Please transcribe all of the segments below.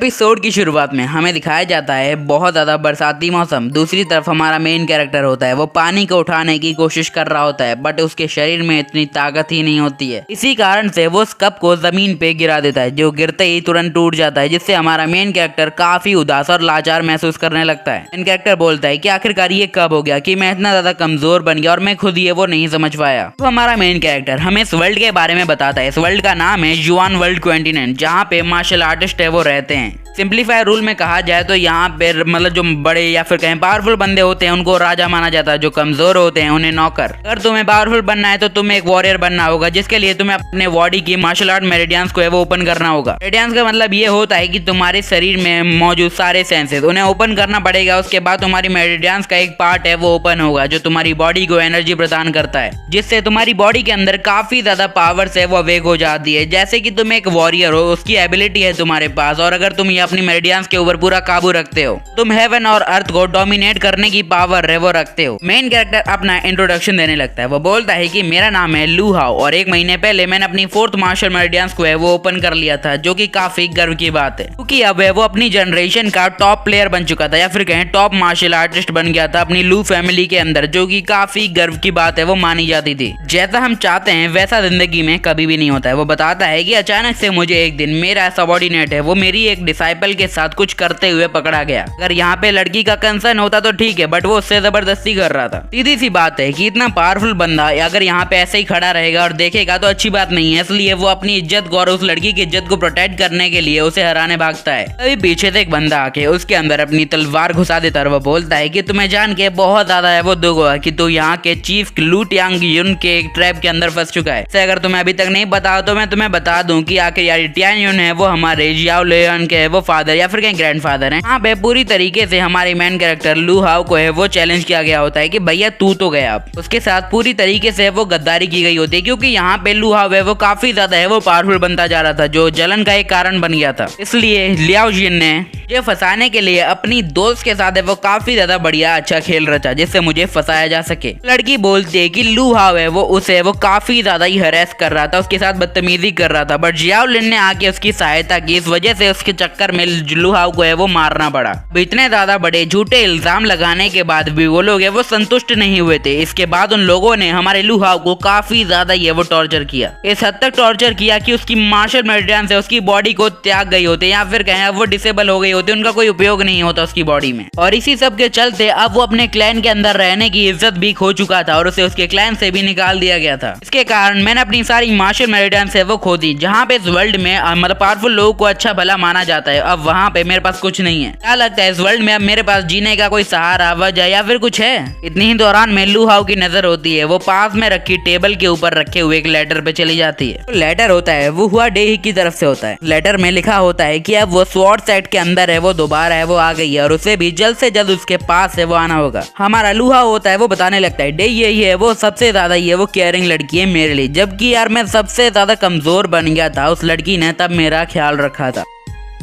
Episode की शुरुआत में हमें दिखाया जाता है बहुत ज्यादा बरसाती मौसम। दूसरी तरफ हमारा मेन कैरेक्टर होता है, वो पानी को उठाने की कोशिश कर रहा होता है, बट उसके शरीर में इतनी ताकत ही नहीं होती है। इसी कारण से वो उस कप को जमीन पे गिरा देता है, जो गिरते ही तुरंत टूट जाता है, जिससे हमारा मेन कैरेक्टर काफी उदास और लाचार महसूस करने लगता है। मेन कैरेक्टर बोलता है कि आखिरकार ये कब हो गया कि मैं इतना ज्यादा कमजोर बन गया और मैं खुद ये वो नहीं समझ पाया। तो हमारा मेन कैरेक्टर हमें इस वर्ल्ड के बारे में बताता है। इस वर्ल्ड का नाम है जुआन वर्ल्ड कॉन्टिनेंट, जहाँ पे मार्शल आर्टिस्ट है वो रहते हैं। सिंप्लीफाई रूल में कहा जाए तो यहाँ पे मतलब जो बड़े या फिर कहीं पावरफुल बंदे होते हैं उनको राजा माना जाता है, जो कमजोर होते हैं उन्हें नौकर। अगर तुम्हें पावरफुल बनना है तो तुम्हें एक वॉरियर बनना होगा, जिसके लिए तुम्हें अपने बॉडी की मार्शल आर्ट मेरिडियंस को है वो ओपन करना होगा। मेरिडियंस का मतलब ये होता है कि तुम्हारे शरीर में मौजूद सारे सेंसेस उन्हें ओपन करना पड़ेगा। उसके बाद तुम्हारी मेरिडियंस का एक पार्ट है वो ओपन होगा, जो तुम्हारी बॉडी को एनर्जी प्रदान करता है, जिससे तुम्हारी बॉडी के अंदर काफी ज्यादा पावर्स है वो अवेक हो जाती है। जैसे कि तुम एक वॉरियर हो, उसकी एबिलिटी है तुम्हारे पास, और अगर तुम ये अपनी मेरिडियंस के ऊपर पूरा काबू रखते हो, तुम हेवन और अर्थ को डोमिनेट करने की पावर है वो रखते हो। मेन कैरेक्टर अपना इंट्रोडक्शन देने लगता है। वो बोलता है कि मेरा नाम है लू हाओ और 1 महीने पहले मैंने अपनी 4th मार्शल मेरिडियंस को है वो ओपन कर लिया था, जो कि काफी गर्व की बात है, क्योंकि अब है वो अपनी जनरेशन का टॉप प्लेयर बन चुका था, या फिर कहें टॉप मार्शल आर्टिस्ट बन गया था अपनी लू फैमिली के अंदर, जो कि काफी गर्व की बात है वो मानी जाती थी। जैसा हम चाहते हैं वैसा जिंदगी में कभी भी नहीं होता है। वो बताता है कि अचानक से मुझे एक दिन मेरा सबॉर्डिनेट है वो मेरी एक डिसाइपल के साथ कुछ करते हुए पकड़ा गया। अगर यहाँ पे लड़की का कंसर्न होता तो ठीक है, बट वो उससे जबरदस्ती कर रहा था। सीधी सी बात है कि इतना पावरफुल बंदा अगर यहाँ पे ऐसे ही खड़ा रहेगा और देखेगा तो अच्छी बात नहीं है, इसलिए वो अपनी इज्जत को और उस लड़की की इज्जत को प्रोटेक्ट करने के लिए उसे हराने भागता है। तभी पीछे से एक बंदा आके उसके अंदर अपनी तलवार घुसा देता है। वो बोलता है कि तुम्हें जान के बहुत ज्यादा है वो दुख हुआ कि तू यहाँ के चीफ लू टियांग युन के एक ट्रैप के अंदर फंस चुका है। अगर तुम्हें अभी तक नहीं पता तो मैं तुम्हें बता दूं कि आखिर यार टियांग युन है वो हमारे जियाओ लियान के वो फादर या फिर कहीं ग्रैंडफादर हैं। यहाँ पे पूरी तरीके से हमारे मेन कैरेक्टर लू हाओ को है वो चैलेंज किया गया होता है कि भैया तू तो गया। अब उसके साथ पूरी तरीके से वो गद्दारी की गई होती है, क्योंकि यहाँ पे लू हाओ है वो काफी ज्यादा है वो पावरफुल बनता जा रहा था, जो जलन का एक कारण बन गया था। इसलिए लियाओ जिन ने मुझे फंसाने के लिए अपनी दोस्त के साथ है वो काफी ज्यादा बढ़िया अच्छा खेल रचा, जिससे मुझे फंसाया जा सके। लड़की बोलती है कि लू हाओ है वो उसे वो काफी ज्यादा ही हरेस कर रहा था, उसके साथ बदतमीजी कर रहा था, बट जियाओ लिन ने आके उसकी सहायता की। इस वजह से उसके चक्कर में लू हाओ को है वो मारना पड़ा। इतने ज्यादा बड़े झूठे इल्जाम लगाने के बाद भी वो लोग है वो संतुष्ट नहीं हुए थे। इसके बाद उन लोगों ने हमारे लू हाओ को काफी ज्यादा ये वो टॉर्चर किया, इस हद तक टॉर्चर किया कि उसकी मार्शल मेरिडियंस से उसकी बॉडी को त्याग गई होते, या फिर कहें वो डिसेबल हो गई होती, उनका कोई उपयोग नहीं होता उसकी बॉडी में। और इसी सब के चलते अब वो अपने क्लैन के अंदर रहने की इज्जत भी खो चुका था और उसे उसके क्लैन से भी निकाल दिया गया था। इसके कारण मैंने अपनी सारी मार्शल मेरिडियंस है वो खो दी। जहाँ पे इस वर्ल्ड में मतलब पावरफुल लोगों को अच्छा भला माना जाता है, अब वहाँ पे मेरे पास कुछ नहीं है। क्या लगता है इस वर्ल्ड में अब मेरे पास जीने का कोई सहारा वजह या फिर कुछ है? इतनी ही दौरान में लू हाओ की नजर होती है, वो पास में रखी टेबल के ऊपर रखे हुए एक लेटर पे चली जाती है। तो लेटर होता है वो हुआ डे ही की तरफ से होता है। लेटर में लिखा होता है कि अब वो स्वॉर्ड सेट के अंदर है वो दोबारा है वो आ गई है और उसे भी जल्द से जल्द उसके पास है वो आना होगा। हमारा लू हाओ होता है वो बताने लगता है डे यही है वो सबसे ज्यादा ये वो केयरिंग लड़की है मेरे लिए, जबकि यार मैं सबसे ज्यादा कमजोर बन गया था, उस लड़की ने तब मेरा ख्याल रखा था।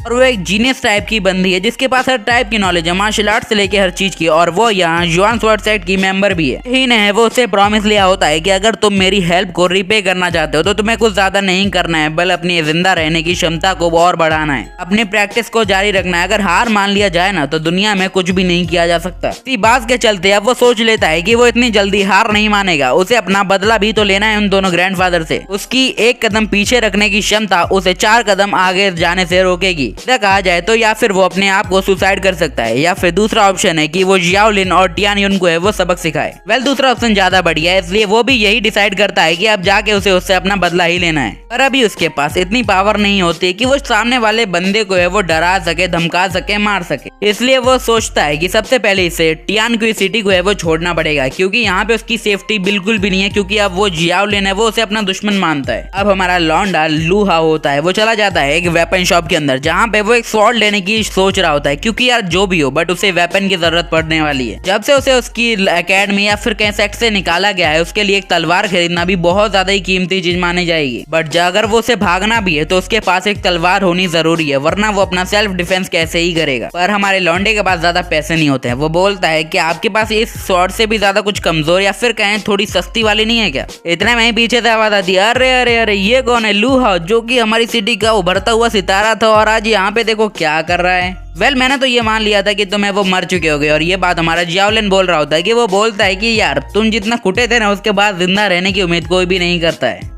और वो एक जीनियस टाइप की बंदी है जिसके पास हर टाइप की नॉलेज है, मार्शल आर्ट से लेके हर चीज की, और वो यहाँ जुआन स्वॉर्ड सेट की मेंबर भी है। ही ने वो उससे प्रॉमिस लिया होता है कि अगर तुम मेरी हेल्प को रिपे करना चाहते हो तो तुम्हें कुछ ज्यादा नहीं करना है, बल्कि अपनी जिंदा रहने की क्षमता को और बढ़ाना है, अपनी प्रैक्टिस को जारी रखना है। अगर हार मान लिया जाए ना तो दुनिया में कुछ भी नहीं किया जा सकता। इसी बात के चलते अब वो सोच लेता है कि वो इतनी जल्दी हार नहीं मानेगा, उसे अपना बदला भी तो लेना है उन दोनों ग्रैंडफादर से। उसकी एक कदम पीछे रखने की क्षमता उसे 4 कदम आगे जाने से रोकेगी। कहा जाए तो या फिर वो अपने आप को सुसाइड कर सकता है, या फिर दूसरा ऑप्शन है कि वो जियाओ लिन और टियान युन को है वो सबक सिखाए। दूसरा ऑप्शन ज्यादा बढ़िया है, इसलिए वो भी यही डिसाइड करता है कि अब जाके उसे उससे अपना बदला ही लेना है। पर अभी उसके पास इतनी पावर नहीं होती कि वो सामने वाले बंदे को है वो डरा सके, धमका सके, मार सके। इसलिए वो सोचता है कि सबसे पहले इसे टियान की सिटी को है वो छोड़ना पड़ेगा, क्योंकि यहाँ पे उसकी सेफ्टी बिल्कुल भी नहीं है, क्योंकि अब वो जियाओ लिन है वो उसे अपना दुश्मन मानता है। अब हमारा लौंडा लू हाओ होता है वो चला जाता है एक वेपन शॉप के अंदर, जहाँ पे वो एक स्वॉर्ड लेने की सोच रहा होता है, क्योंकि यार जो भी हो बट उसे वेपन की जरूरत पड़ने वाली है। जब से उसे उसकी एकेडमी या फिर कहीं सेक्ट से निकाला गया है, उसके लिए एक तलवार खरीदना भी बहुत ज्यादा ही कीमती चीज मानी जाएगी। बट अगर वो उसे भागना भी है तो उसके पास एक तलवार होनी जरूरी है, वरना वो अपना सेल्फ डिफेंस कैसे ही करेगा। पर हमारे लौंडे के पास ज्यादा पैसे नहीं होते हैं। वो बोलता है कि आपके पास इस स्वॉर्ड से भी ज्यादा कुछ कमजोर या फिर कहें थोड़ी सस्ती वाली नहीं है क्या? इतने में ही पीछे से आवाज आती है, अरे अरे अरे ये कौन है? लू हाओ, जो कि हमारी सिटी का उभरता हुआ सितारा था और आज यहाँ पे देखो क्या कर रहा है। वेल मैंने तो ये मान लिया था कि तुम्हें वो मर चुके होगे, और ये बात हमारा जियाओलिन बोल रहा होता है कि वो बोलता है कि यार तुम जितना कुटे थे ना उसके बाद जिंदा रहने की उम्मीद कोई भी नहीं करता है।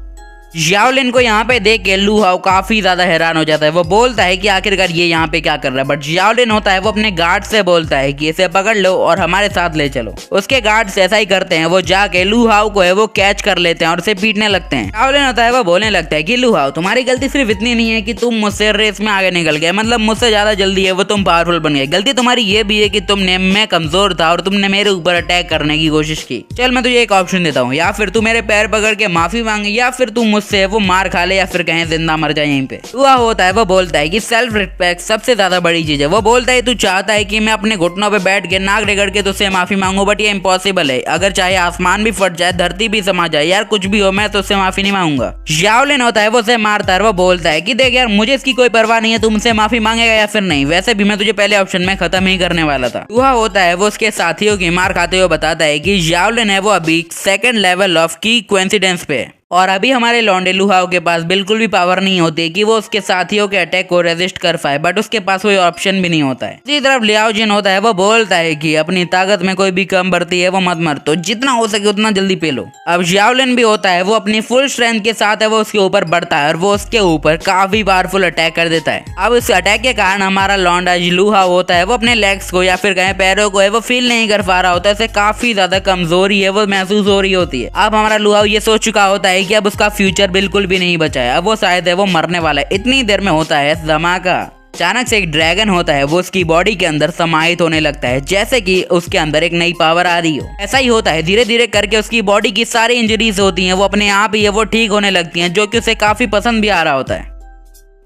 जियाओलिन को यहाँ पे देख के लू हाओ काफी ज्यादा हैरान हो जाता है। वो बोलता है कि आखिरकार ये यहाँ पे क्या कर रहा है, बट जियाओलिन होता है वो अपने गार्ड से बोलता है कि इसे पकड़ लो और हमारे साथ ले चलो। उसके गार्ड्स ऐसा ही करते हैं, वो जाके लू हाओ को है वो कैच कर लेते हैं और उसे पीटने लगते हैं। जियाओलिन होता है वो बोलने लगता है कि लू हाओ तुम्हारी गलती सिर्फ इतनी नहीं है कि तुम मुझसे रेस में आगे निकल गए, मतलब मुझसे ज्यादा जल्दी है वो तुम पावरफुल बन गए। गलती तुम्हारी ये भी है कि तुमने मैं कमजोर था और तुमने मेरे ऊपर अटैक करने की कोशिश की। चल मैं तुझे एक ऑप्शन देता हूँ, या फिर तू मेरे पैर पकड़ के माफी मांगे, या फिर तू मुझसे वो मार खा ले, या फिर कहीं जिंदा मर जाए यहीं पे। हुआ होता है वो बोलता है कि सेल्फ रिस्पेक्ट सबसे ज्यादा बड़ी चीज है। वो बोलता है तू चाहता है कि मैं अपने घुटनों पे बैठ के नाक रगड़ के तुझसे माफी मांगू, बट ये इम्पॉसिबल है। अगर चाहे आसमान भी फट जाए, धरती भी समा जाए, यार कुछ भी हो, मैं तुझसे माफी नहीं मांगूंगा। जियाओलिन होता है वो उसे मारता है। वो बोलता है कि देख यार मुझे इसकी कोई परवाह नहीं है, तू मुझसे माफी मांगेगा या फिर नहीं, वैसे भी मैं तुझे पहले ऑप्शन में खत्म ही करने वाला था। हुआ होता है वो उसके साथियों की मार खाते हुए बताता है कि जियाओलिन है वो अभी सेकंड लेवल ऑफ की कोइंसिडेंस पे, और अभी हमारे लौंडे लू हाओ के पास बिल्कुल भी पावर नहीं होती कि वो उसके साथियों के अटैक को रेजिस्ट कर पाए, बट उसके पास कोई ऑप्शन भी नहीं होता है। इसी तरफ लियाओ जिन होता है वो बोलता है कि अपनी ताकत में कोई भी कम बढ़ती है वो मत मर, तो जितना हो सके उतना जल्दी पी लो। अब जियाओलिन भी होता है वो अपनी फुल स्ट्रेंथ के साथ है वो उसके ऊपर बढ़ता है और वो उसके ऊपर काफी पावरफुल अटैक कर देता है। अब इस अटैक के कारण हमारा लौंडा लू हाओ होता है वो अपने लेग्स को या फिर कहीं पैरों को है वो फील नहीं कर पा रहा होता है, उसे काफी ज्यादा कमजोरी है वो महसूस हो रही होती है। अब हमारा लू हाओ ये सोच चुका होता है कि अब उसका फ्यूचर बिल्कुल भी नहीं बचा है, अब वो शायद है वो मरने वाला है। इतनी देर में होता है धमाका। अचानक से एक ड्रैगन होता है वो उसकी बॉडी के अंदर समाहित होने लगता है, जैसे कि उसके अंदर एक नई पावर आ रही हो। ऐसा ही होता है, धीरे धीरे करके उसकी बॉडी की सारी इंजरीज होती हैं वो अपने आप ही है वो ठीक होने लगती हैं, जो कि उसे काफी पसंद भी आ रहा होता है।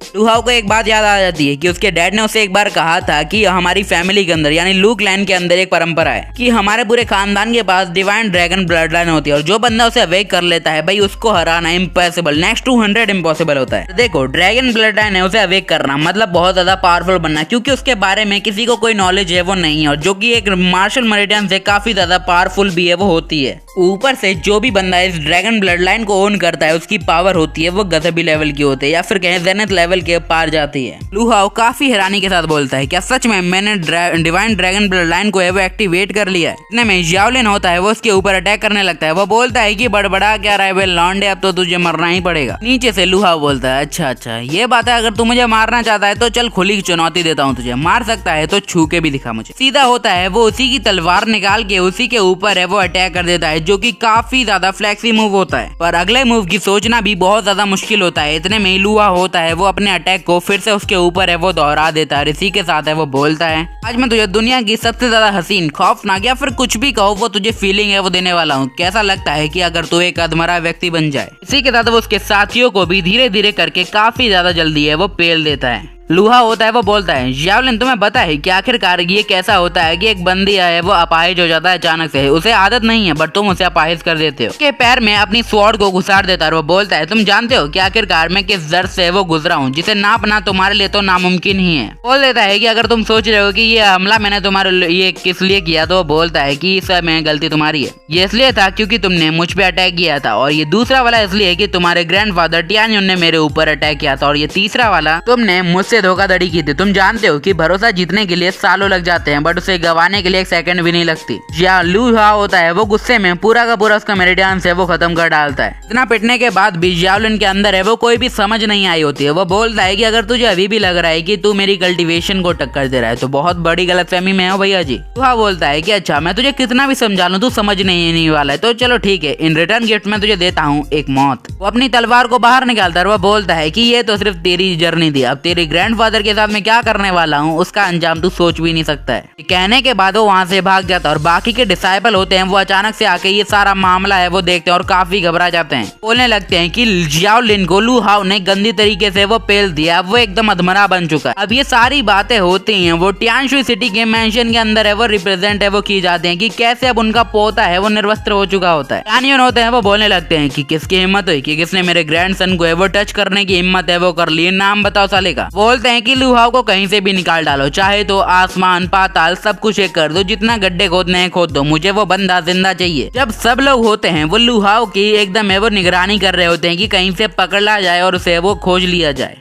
लू हाओ को एक बात याद आ जाती है कि उसके डैड ने उसे एक बार कहा था कि हमारी फैमिली के अंदर यानी लू क्लैन के अंदर एक परंपरा है कि हमारे पूरे खानदान के पास डिवाइन ड्रैगन ब्लड लाइन होती है, और जो बंदा उसे अवेक कर लेता है भाई उसको हराना इम्पॉसिबल, नेक्स्ट टू 100 इम्पॉसिबल होता है। देखो ड्रैगन ब्लड लाइन है उसे अवेक करना मतलब बहुत ज्यादा पावरफुल बनना, क्योंकि उसके बारे में किसी को कोई नॉलेज है वो नहीं है, और जो कि एक मार्शल मरिडियन से काफी ज्यादा पावरफुल भी है वो होती है। ऊपर से जो भी बंदा इस ड्रैगन ब्लड लाइन को ओन करता है उसकी पावर होती है वो गजबी लेवल की होती है, या फिर कहें जेनेथ लेवल के पार जाती है। लू हाओ काफी हैरानी के साथ बोलता है क्या सच में मैंने डिवाइन ड्रैगन ब्लड लाइन को वो एक्टिवेट कर लिया है। इतने में जियाओलिन होता है वो उसके ऊपर अटैक करने लगता है। वो बोलता है कि बड़बड़ा क्या रहा है वे लौंडे, अब तो तुझे मरना ही पड़ेगा। नीचे से लू हाओ बोलता है अच्छा ये बात है, अगर तू मुझे मारना चाहता है तो चल खुली चुनौती देता हूँ तुझे, मार सकता है तो छू के भी दिखा मुझे। सीधा होता है वो उसी की तलवार निकाल के उसी के ऊपर है वो अटैक कर देता है, जो कि काफी ज्यादा फ्लेक्सी मूव होता है, पर अगले मूव की सोचना भी बहुत ज्यादा मुश्किल होता है। इतने में लू हाओ होता है वो अपने अटैक को फिर से उसके ऊपर है वो दोहरा देता है। इसी के साथ है वो बोलता है आज मैं तुझे दुनिया की सबसे ज्यादा हसीन, खौफनाक या फिर कुछ भी कहो वो तुझे फीलिंग है वो देने वाला हूँ। कैसा लगता है कि अगर तू एक अधमरा व्यक्ति बन जाए। इसी के साथ वो उसके साथियों को भी धीरे धीरे करके काफी ज्यादा जल्दी है वो पेल देता है। लू हाओ होता है वो बोलता है जियाओलिन तुम्हें पता है कि आखिरकार ये कैसा होता है कि एक बंदी है वो अपाहिज हो जाता है अचानक से, उसे आदत नहीं है बट तुम उसे अपाहिज कर देते हो। उसके पैर में अपनी स्वॉर्ड को घुसाड़ देता है और वो बोलता है तुम जानते हो कि आखिरकार मैं किस दर्द से वो गुजरा हूँ जिसे नापना तुम्हारे लिए तो नामुमकिन ही है। बोल देता है कि अगर तुम सोच रहे हो कि ये हमला मैंने तुम्हारे ये किस लिए किया, तो वो बोलता है कि सब में गलती तुम्हारी है। ये इसलिए था क्योंकि तुमने मुझ पे अटैक किया था, और ये दूसरा वाला इसलिए कि तुम्हारे ग्रैंडफादर टियानयुन ने मेरे ऊपर अटैक किया था, और ये तीसरा वाला तुमने मुझसे धोखाधड़ी की थी। तुम जानते हो कि भरोसा जीतने के लिए सालों लग जाते हैं बट उसे गंवाने के लिए एक सेकंड भी नहीं लगती। या लू हाओ होता है वो गुस्से में पूरा का पूरा उसका मेरिडियन है वो खत्म कर डालता है। इतना पिटने के बाद भी जियाओलिन के अंदर है वो कोई भी समझ नहीं आई होती है। वो बोलता है कि अगर तुझे अभी भी लग रहा है कि तू मेरी कल्टीवेशन को टक्कर दे रहा है तो बहुत बड़ी गलतफहमी में हो भैया जी। लू बोलता है कि अच्छा मैं तुझे कितना भी समझा लूं तू समझ नहीं वाला है, तो चलो ठीक है, इन रिटर्न गिफ्ट में तुझे देता हूँ एक मौत। वो अपनी तलवार को बाहर निकालता है और वो बोलता है कि ये तो सिर्फ तेरी जर्नी थी, अब तेरे ग्रैंडफादर के साथ मैं क्या करने वाला हूँ उसका अंजाम तू सोच भी नहीं सकता है। कहने के बाद वो वहाँ से भाग जाता है और बाकी के डिसाइपल होते हैं वो अचानक से आके ये सारा मामला है वो देखते हैं और काफी घबरा जाते हैं। बोलने लगते हैं कि जियाओलिन को लू हाओ ने गंदी तरीके से वो पेल दिया, अब वो एकदम अधमरा बन चुका है। अब ये सारी बातें होती हैं वो टियानशुई सिटी के मेंशन के अंदर है वो रिप्रेजेंट है वो की जाती हैं कि कैसे अब उनका पोता है वो निर्वस्त्र हो चुका होता है। टियानयुन होते हैं वो बोलने लगते हैं कि किसकी हिम्मत हुई कि किसने मेरे ग्रैंडसन को है वो टच करने की हिम्मत है वो कर ली, नाम बताओ साले का। बोलते हैं कि लू हाओ को कहीं से भी निकाल डालो, चाहे तो आसमान पाताल सब कुछ एक कर दो, जितना गड्ढे खोदने हैं खोद दो, मुझे वो बंदा जिंदा चाहिए। जब सब लोग होते हैं वो लू हाओ की एकदम है वो निगरानी कर रहे होते हैं कि कहीं से पकड़ ला जाए और उसे वो खोज लिया जाए।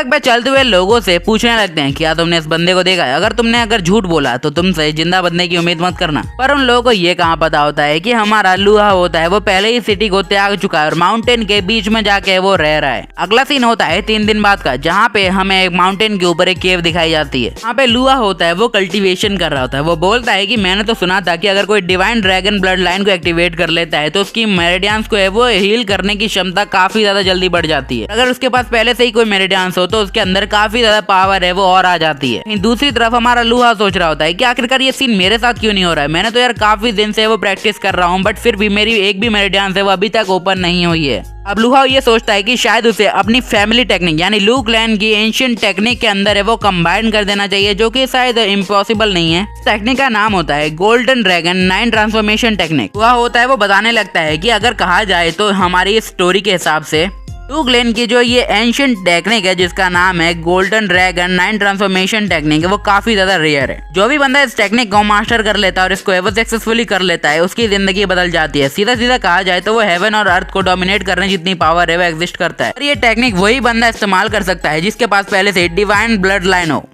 पे चलते हुए लोगों से पूछने लगते हैं क्या तुमने इस बंदे को देखा है, अगर झूठ बोला तो तुमसे जिंदा बनने की उम्मीद मत करना। पर उन लोगों को ये कहाँ पता होता है कि हमारा लूहा होता है वो पहले ही सिटी को त्याग चुका है और माउंटेन के बीच में जाके वो रह रहा है। अगला सीन होता है 3 दिन बाद का, जहाँ पे हमें एक माउंटेन के ऊपर एक केव दिखाई जाती है। यहाँ पे लूहा होता है वो कल्टीवेशन कर रहा होता है। वो बोलता है कि मैंने तो सुना था कि अगर कोई डिवाइन ड्रैगन ब्लड लाइन को एक्टिवेट कर लेता है तो उसकी मेरिडियंस को है वो हील करने की क्षमता काफी ज्यादा जल्दी बढ़ जाती है। अगर उसके पास पहले से ही कोई मेरिडियंस हो तो उसके अंदर काफी ज्यादा पावर है वो और आ जाती है। दूसरी तरफ हमारा लूहा सोच रहा होता है कि आखिरकार ये सीन मेरे साथ क्यों नहीं हो रहा है, मैंने तो यार काफी दिन से वो प्रैक्टिस कर रहा हूँ बट फिर भी मेरी एक भी मेरिडियंस है वो अभी तक ओपन नहीं हुई है। अब लूहा ये सोचता है कि शायद उसे अपनी फैमिली टेक्निक यानी लू क्लैन की एंशिएंट टेक्निक के अंदर है वो कंबाइन कर देना चाहिए, जो कि शायद इम्पॉसिबल नहीं है। टेक्निक का नाम होता है गोल्डन ड्रैगन 9 ट्रांसफॉर्मेशन टेक्निक। लूहा होता है वो बताने लगता है कि अगर कहा जाए तो हमारी स्टोरी के हिसाब से लू क्लैन की जो ये एंशिएंट टेक्निक है जिसका नाम है गोल्डन ड्रैगन 9 ट्रांसफॉर्मेशन टेक्निक है वो काफी ज्यादा रेयर है। जो भी बंदा इस टेक्निक को मास्टर कर लेता है और इसको एवर सक्सेसफुली कर लेता है उसकी जिंदगी बदल जाती है। सीधा सीधा कहा जाए तो वो हेवन और अर्थ को डोमिनेट करने जितनी पावर है वो एग्जिस्ट करता है। और ये टेक्निक वही बंदा इस्तेमाल कर सकता है जिसके पास पहले से डिवाइन ब्लड लाइन हो।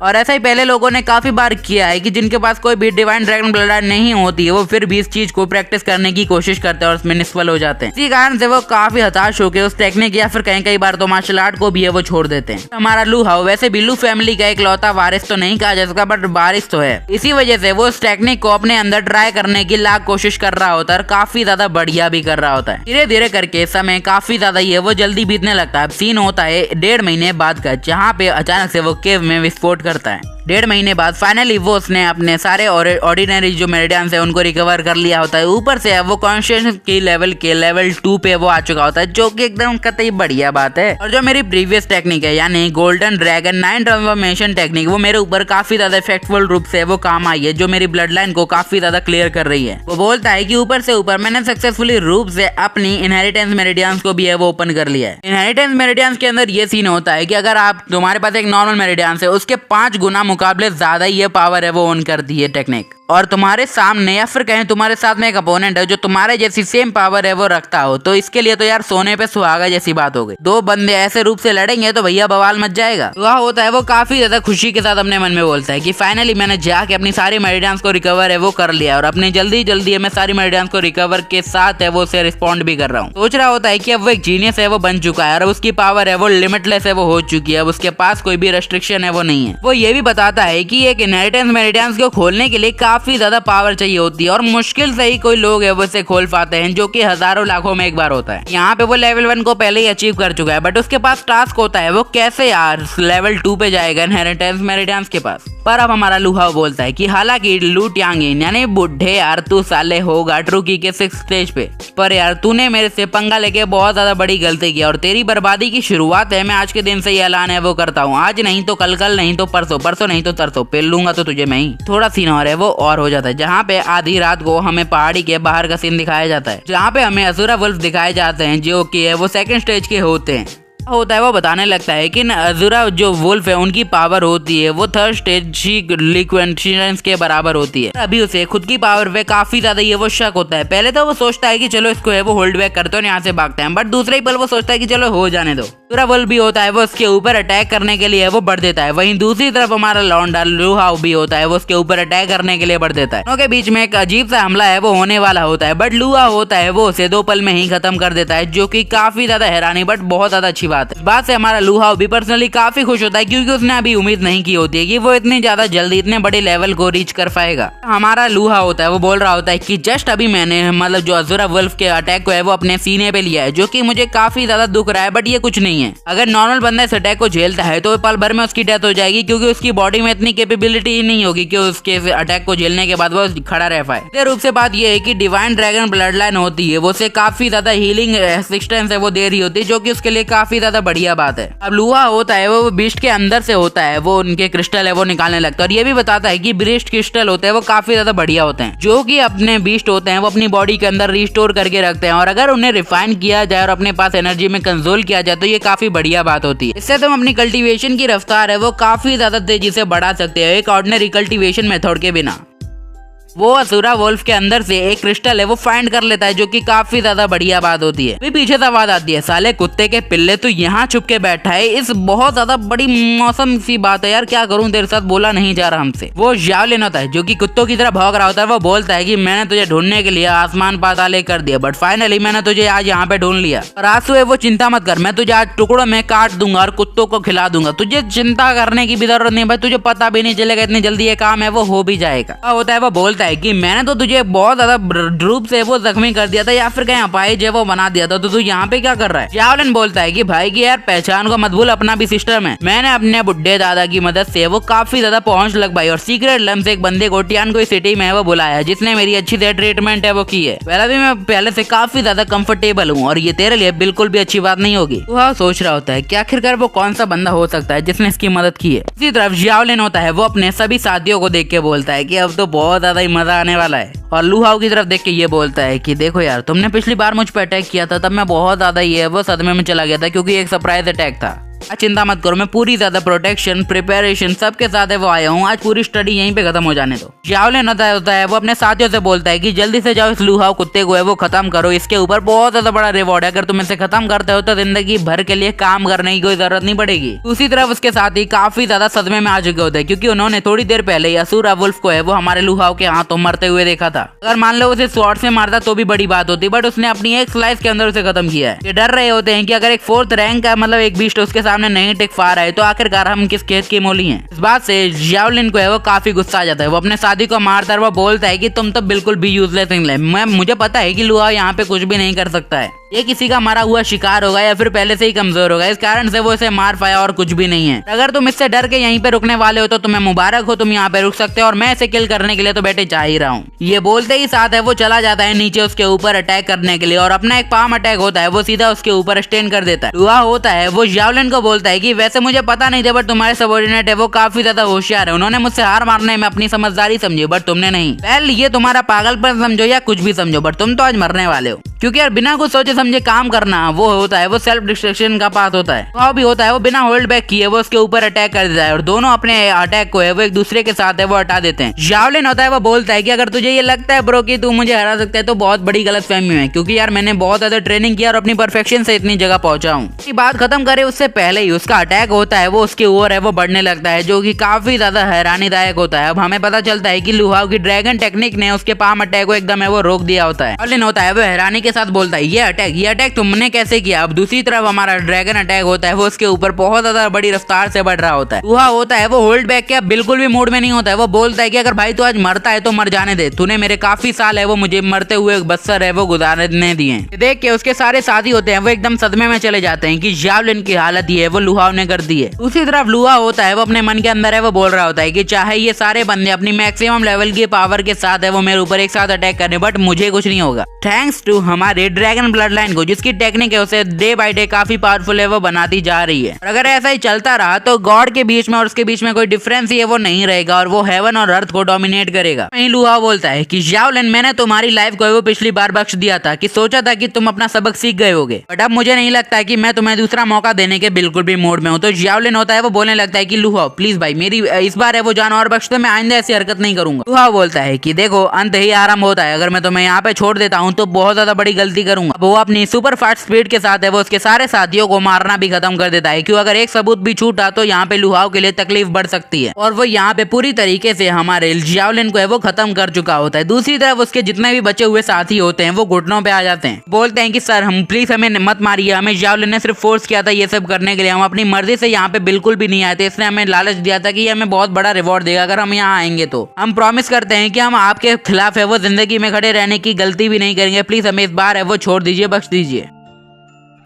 और ऐसा ही पहले लोगों ने काफी बार किया है कि जिनके पास कोई भी डिवाइन ड्रैगन ब्लड लाइन नहीं होती है वो फिर भी इस चीज को प्रैक्टिस करने की कोशिश करते हैं और उसमें निष्फल हो जाते हैं। इसी कारण से वो काफी हताश होकर उस टेक्निक या फिर कई बार तो मार्शल आर्ट को भी है वो छोड़ देते हैं। हमारा लूहा वैसे भी लू फैमिली का एक लौता वारिस तो नहीं कहा जा सकता बट वारिस तो है। इसी वजह से वो उस टेक्निक को अपने अंदर ट्राई करने की लाख कोशिश कर रहा होता है और काफी ज्यादा बढ़िया भी कर रहा होता है। धीरे धीरे करके समय काफी ज्यादा ही है वो जल्दी बीतने लगता है। सीन होता है 1.5 महीने बाद का, जहाँ पे अचानक से वो केव में विस्फोट करता है। 1.5 महीने बाद फाइनली वो उसने अपने सारे ऑर्डिनरी जो मेरिडियंस है उनको रिकवर कर लिया होता है। ऊपर से वो कॉन्शियस की लेवल 2 पे वो आ चुका होता है, जो कि एकदम कतई बढ़िया बात है। और जो मेरी प्रीवियस टेक्निक है यानी गोल्डन ड्रैगन 9 ट्रांसफॉर्मेशन टेक्निक वो मेरे ऊपर काफी ज्यादा इफेक्टफुल रूप से वो काम आई है, जो मेरी ब्लड लाइन को काफी ज्यादा क्लियर कर रही है। वो बोलता है कि ऊपर से ऊपर मैंने सक्सेसफुली रूप से अपनी इनहेरिटेंस मेरिडियंस को भी है वो ओपन कर लिया है। इनहेरिटेंस मेरिडियंस के अंदर ये सीन होता है कि अगर आप तुम्हारे पास एक नॉर्मल मेरिडियंस है उसके 5 गुना मुकाबले ज्यादा ये पावर है वो ऑन करती है टेक्निक। और तुम्हारे सामने या फिर कहीं तुम्हारे साथ में एक अपोनेंट है जो तुम्हारे जैसी सेम पावर है वो रखता हो तो इसके लिए तो यार सोने पे सुहागा जैसी बात हो गई। 2 बंदे ऐसे रूप से लड़ेंगे तो भैया बवाल मच जाएगा। वह होता है वो काफी ज्यादा खुशी के साथ अपने मन में बोलता है कि फाइनली मैंने जाके अपनी सारी मेरिडियंस को रिकवर है वो कर लिया और अपने जल्दी मैं सारी मेरिडियंस को रिकवर के साथ है वो उसे रिस्पॉन्ड भी कर रहा हूँ। सोच रहा होता है कि अब वो एक जीनियस है वो बन चुका है और उसकी पावर है वो लिमिटलेस है वो हो चुकी है। अब उसके पास कोई भी रेस्ट्रिक्शन है वो नहीं है। वो ये भी बताता है कि एक इनहेरिटेंस मेरिडियंस को खोलने के लिए काफी ज्यादा पावर चाहिए होती है और मुश्किल से ही कोई लोग है वो इसे खोल पाते हैं, जो कि हजारों लाखों में एक बार होता है। यहाँ पे वो लेवल 1 को पहले ही अचीव कर चुका है बट उसके पास टास्क होता है वो कैसे यार लेवल 2 पे जाएगा इनहेरिटेंस मेरिडियंस के पास। पर अब हमारा लूहा बोलता है कि हालांकि लू ट्यांगिन यानी बुढ़े यार तू साले होगा ट्रुकी के 6th स्टेज पे, पर यार तूने मेरे से पंगा लेके बहुत ज्यादा बड़ी गलती की और तेरी बर्बादी की शुरुआत है मैं आज के दिन से ये ऐलान है वो करता हूँ। आज नहीं तो कल नहीं तो परसों नहीं तो तरसों पेल लूंगा तो तुझे मैं ही। थोड़ा सीन और है वो और हो जाता है, जहाँ पे आधी रात को हमें पहाड़ी के बाहर का सीन दिखाया जाता है, जहाँ पे हमें असुरा वुल्फ दिखाए जाते हैं जो कि है वो 2nd स्टेज के होते हैं। होता है वो बताने लगता है कि अज़ुरा जो वुल्फ है उनकी पावर होती है वो 3rd स्टेज लिक्विडेंस के बराबर होती है। अभी उसे खुद की पावर पे काफी ज्यादा ये वो शक होता है। पहले तो वो सोचता है कि चलो इसको है वो होल्ड बैक करते हैं यहाँ से भागते हैं, बट दूसरे ही पल वो सोचता है कि चलो हो जाने दो। अज़ुरा वुल्फ भी होता है वो उसके ऊपर अटैक करने के लिए वो बढ़ देता है। वहीं दूसरी तरफ हमारा लौंडा लूहा भी होता है वो उसके ऊपर अटैक करने के लिए बढ़ देता है। उनके बीच में एक अजीब सा हमला है वो होने वाला होता है बट लूहा होता है वो उसे 2 पल में ही खत्म कर देता है, जो कि काफी ज्यादा हैरानी बट बहुत ज्यादा अच्छी बात है। बात से हमारा लूहा भी पर्सनली काफी खुश होता है क्योंकि उसने अभी उम्मीद नहीं की होती है कि वो इतनी ज्यादा जल्दी इतने बड़े लेवल को रीच कर पाएगा। हमारा लूहा होता है वो बोल रहा होता है कि जस्ट अभी मैंने मतलब जो अज़ुरा वुल्फ के अटैक को है वो अपने सीने पे लिया है, जो कि मुझे काफी ज्यादा दुख रहा है बट ये कुछ नहीं है। अगर नॉर्मल बंदा इस अटैक को झेलता है तो पल भर में उसकी डेथ हो जाएगी क्योंकि उसकी बॉडी में इतनी कैपेबिलिटी ही नहीं होगी कि उसके अटैक को झेलने के बाद वो खड़ा रह पाए। इस रूप से बात यह है कि डिवाइन ड्रैगन ब्लड लाइन होती है वो उसे काफी ज्यादा हीलिंग असिस्टेंस है वो दे रही होती है, जो कि उसके लिए काफी ज्यादा बढ़िया बात है। अब लूहा होता है वो बीस्ट के अंदर से होता है वो उनके क्रिस्टल है वो निकालने लगता है और ये भी बताता है कि बीस्ट क्रिस्टल होते हैं वो काफी ज्यादा बढ़िया होते हैं, जो कि अपने बीस्ट होते हैं वो अपनी बॉडी के अंदर रिस्टोर करके रखते हैं और अगर उन्हें रिफाइन किया जाए और अपने पास एनर्जी में कंट्रोल किया जाए तो ये काफी बढ़िया बात होती है। इससे तुम अपनी कल्टीवेशन की रफ्तार है वो काफी ज्यादा तेजी से बढ़ा सकते हैं एक ऑर्डिनरी कल्टीवेशन मेथड के बिना। वो असुरा वोल्फ के अंदर से एक क्रिस्टल है वो फाइंड कर लेता है, जो कि काफी ज्यादा बढ़िया बात होती है। फिर पीछे से आवाज आती है, साले कुत्ते के पिल्ले तू यहाँ छुप के बैठा है, इस बहुत ज्यादा बड़ी मौसम सी बात है यार, क्या करूँ तेरे साथ, बोला नहीं जा रहा हमसे। वो जावलिन होता है जो कि कुत्तों की तरह भौंक रहा होता है। वो बोलता है कि मैंने तुझे ढूंढने के लिए आसमान पाताल कर दिया, बट फाइनली मैंने तुझे आज यहाँ पे ढूंढ लिया। और आंसू है वो चिंता मत कर, मैं तुझे आज टुकड़ों में काट दूंगा और कुत्तों को खिला दूंगा, तुझे चिंता करने की भी जरूरत नहीं भाई, तुझे पता भी नहीं चलेगा, इतनी जल्दी ये काम है वो हो भी जाएगा। होता है वो बोलता है कि मैंने तो तुझे बहुत ज्यादा ड्रूप से वो जख्मी कर दिया था या फिर कहीं अपाहिज है वो बना दिया था, तो तू यहाँ पे क्या कर रहा है। जावलिन बोलता है कि भाई की यार पहचान को मत भूल, अपना भी सिस्टम है। मैंने अपने बुढ़े दादा की मदद से वो काफी ज्यादा पहुंच लग पाई और सीक्रेट लम से एक बंदे को टियान को सिटी में वो बुलाया, जिसने मेरी अच्छी से ट्रीटमेंट है वो की है। मैं पहले से काफी ज्यादा कंफर्टेबल हूँ और ये तेरे लिए बिल्कुल भी अच्छी बात नहीं होगी। वो सोच रहा होता है कि आखिरकार वो कौन सा बंदा हो सकता है जिसने इसकी मदद की है। इसी तरफ जावलिन होता है वो अपने सभी साथियों को देख के बोलता है कि अब तो बहुत ज्यादा ही मजा आने वाला है, और लू हाउ की तरफ देख के ये बोलता है कि देखो यार, तुमने पिछली बार मुझ पर अटैक किया था, तब मैं बहुत ज्यादा ये वो सदमे में चला गया था क्योंकि एक सरप्राइज अटैक था। चिंता मत करो, मैं पूरी ज्यादा प्रोटेक्शन प्रिपरेशन सबके साथ वो आया हूँ, आज पूरी स्टडी यहीं पे खत्म हो जाने दो। जावलिन होता है वो अपने साथियों से बोलता है कि जल्दी से जाओ इस लूहाव कुत्ते को है वो खत्म करो, इसके ऊपर बहुत ज्यादा बड़ा रिवॉर्ड है, अगर तुम इसे खत्म करते हो तो जिंदगी भर के लिए काम करने की कोई जरूरत नहीं पड़ेगी। दूसरी तरफ उसके साथ ही काफी ज्यादा सदमे में आ चुके होते हैं क्योंकि उन्होंने थोड़ी देर पहले ही असुरा वुल्फ को है वो हमारे लूहाव के हाथों मरते हुए देखा था। अगर मान लो उसे स्वॉर्ड से मारता तो भी बड़ी बात होती, बट उसने अपनी एक स्लाइस के अंदर उसे खत्म किया है। ये डर रहे होते हैं कि अगर एक 4th रैंक का मतलब एक बीस्ट उसके सामने नहीं टिक पा रहा है तो आखिरकार हम किस खेत की मोली हैं। इस बात से जावलिन को है वो काफी गुस्सा आ जाता है। वो अपने साथी को मारता है, वो बोलता है कि तुम तो बिल्कुल भी यूजलेस निकले, मुझे पता है कि लुआ यहाँ पे कुछ भी नहीं कर सकता है, ये किसी का मरा हुआ शिकार होगा या फिर पहले से ही कमजोर होगा, इस कारण से वो इसे मार पाया और कुछ भी नहीं है। अगर तुम इससे डर के यहीं पे रुकने वाले हो तो तुम्हें मुबारक हो, तुम यहाँ पे रुक सकते हो और मैं इसे किल करने के लिए तो बेटे चाह ही रहा हूँ। ये बोलते ही साथ है वो चला जाता है नीचे उसके ऊपर अटैक करने के लिए और अपना एक पाम अटैक होता है वो सीधा उसके ऊपर स्टेन कर देता है। लुआ होता है वो जावलिन को बोलता है कि वैसे मुझे पता नहीं था, बट तुम्हारे सबऑर्डिनेट है वो काफी ज्यादा होशियार है, उन्होंने मुझसे हार मारने में अपनी समझदारी समझी, बट तुमने नहीं। वेल ये तुम्हारा पागलपन समझो या कुछ भी समझो, बट तुम तो आज मरने वाले हो, क्योंकि यार बिना कुछ सोचे समझे काम करना वो होता है वो सेल्फ डिस्ट्रक्शन का पाथ होता है। वो भी होता है वो बिना होल्ड बैक किए वो उसके ऊपर अटैक कर देता है और दोनों अपने अटैक को है वो एक दूसरे के साथ है वो हटा देते हैं। जावलिन होता है वो बोलता है कि अगर तुझे ये लगता है ब्रो कि तू मुझे हरा सकता है तो बहुत बड़ी गलतफहमी है, क्योंकि यार मैंने बहुत ज्यादा ट्रेनिंग किया और अपनी परफेक्शन से इतनी जगह पहुंचा हूँ। बात खत्म करे उससे पहले ही उसका अटैक होता है वो उसके ओवर है वो बढ़ने लगता है, जो कि काफी ज्यादा हैरानीदायक होता है। अब हमें पता चलता है कि लुहाव की ड्रैगन टेक्निक ने उसके पाम अटैक को एकदम है वो रोक दिया होता है। जावलिन होता है वो हैरानी के साथ बोलता है ये अटैक तुमने कैसे किया। अब दूसरी तरफ हमारा ड्रैगन अटैक होता है वो उसके ऊपर बहुत ज्यादा बड़ी रफ्तार से बढ़ रहा होता है। लुहा होता है वो होल्ड बैक के बिल्कुल भी मूड में नहीं होता है, वो बोलता है कि अगर भाई तू आज मरता है तो मर जाने दे, तूने मेरे काफी साल है वो मुझे मरते हुए बस्तर है वो गुजारने दिए। देख के उसके सारे साथी होते हैं वो एकदम सदमे में चले जाते हैं कि जावलिन की हालत ये है वो लुहाव ने कर दी है। दूसरी तरफ लुहा होता है वो अपने मन के अंदर है वो बोल रहा होता है कि चाहे ये सारे बंदे अपनी मैक्सिमम लेवल की पावर के साथ है वो मेरे ऊपर एक साथ अटैक करने, बट मुझे कुछ नहीं होगा, थैंक्स टू हमारे ड्रैगन ब्लड लाइन को, जिसकी टेक्निक है उसे डे बाय डे काफी पावरफुल है वो बनाती जा रही है। और अगर ऐसा ही चलता रहा तो गॉड के बीच में और उसके बीच में कोई डिफरेंस ही है वो नहीं रहेगा और वो हेवन और अर्थ को डोमिनेट करेगा। वहीं लुहा बोलता है कि जावलिन मैंने तुम्हारी लाइफ को वो पिछली बार बख्श दिया था, कि सोचा था कि तुम अपना सबक सीख गए होगे, बट अब मुझे नहीं लगता है कि मैं तुम्हें दूसरा मौका देने के बिल्कुल भी मूड में हूँ। तो जावलिन होता है वो बोलने लगता है कि लुहा प्लीज भाई मेरी इस बार है वो जान और बख्श दो, मैं आइंदा ऐसी हरकत नहीं करूंगा। लुहा बोलता है कि देखो अंत ही आरंभ होता है, अगर मैं तुम्हें यहाँ पे छोड़ देता हूँ तो बहुत ज्यादा बड़ी गलती करूंगा। वो अपनी सुपर फास्ट स्पीड के साथ है वो उसके सारे साथियों को मारना भी खत्म कर देता है, क्यों अगर एक सबूत भी छूटा तो यहाँ पे लुहाव के लिए तकलीफ बढ़ सकती है, और वो यहाँ पे पूरी तरीके से हमारे जावलिन को है वो खत्म कर चुका होता है। दूसरी तरफ उसके जितने भी बचे हुए साथी होते हैं वो घुटनों पे आ जाते हैं, बोलते हैं कि सर हम प्लीज हमें मत मारिए, हमें जावलिन ने सिर्फ फोर्स किया था ये सब करने के लिए, हम अपनी मर्जी से यहाँ पे बिल्कुल भी नहीं आए थे, इसने हमें लालच दिया था कि ये हमें बहुत बड़ा रिवॉर्ड देगा अगर हम यहाँ आएंगे तो हम प्रॉमिस करते हैं कि हम आपके खिलाफ है वो जिंदगी में खड़े रहने की गलती भी नहीं करेंगे, प्लीज हमें इस बार है वो छोड़ दीजिए, बख्श दीजिए।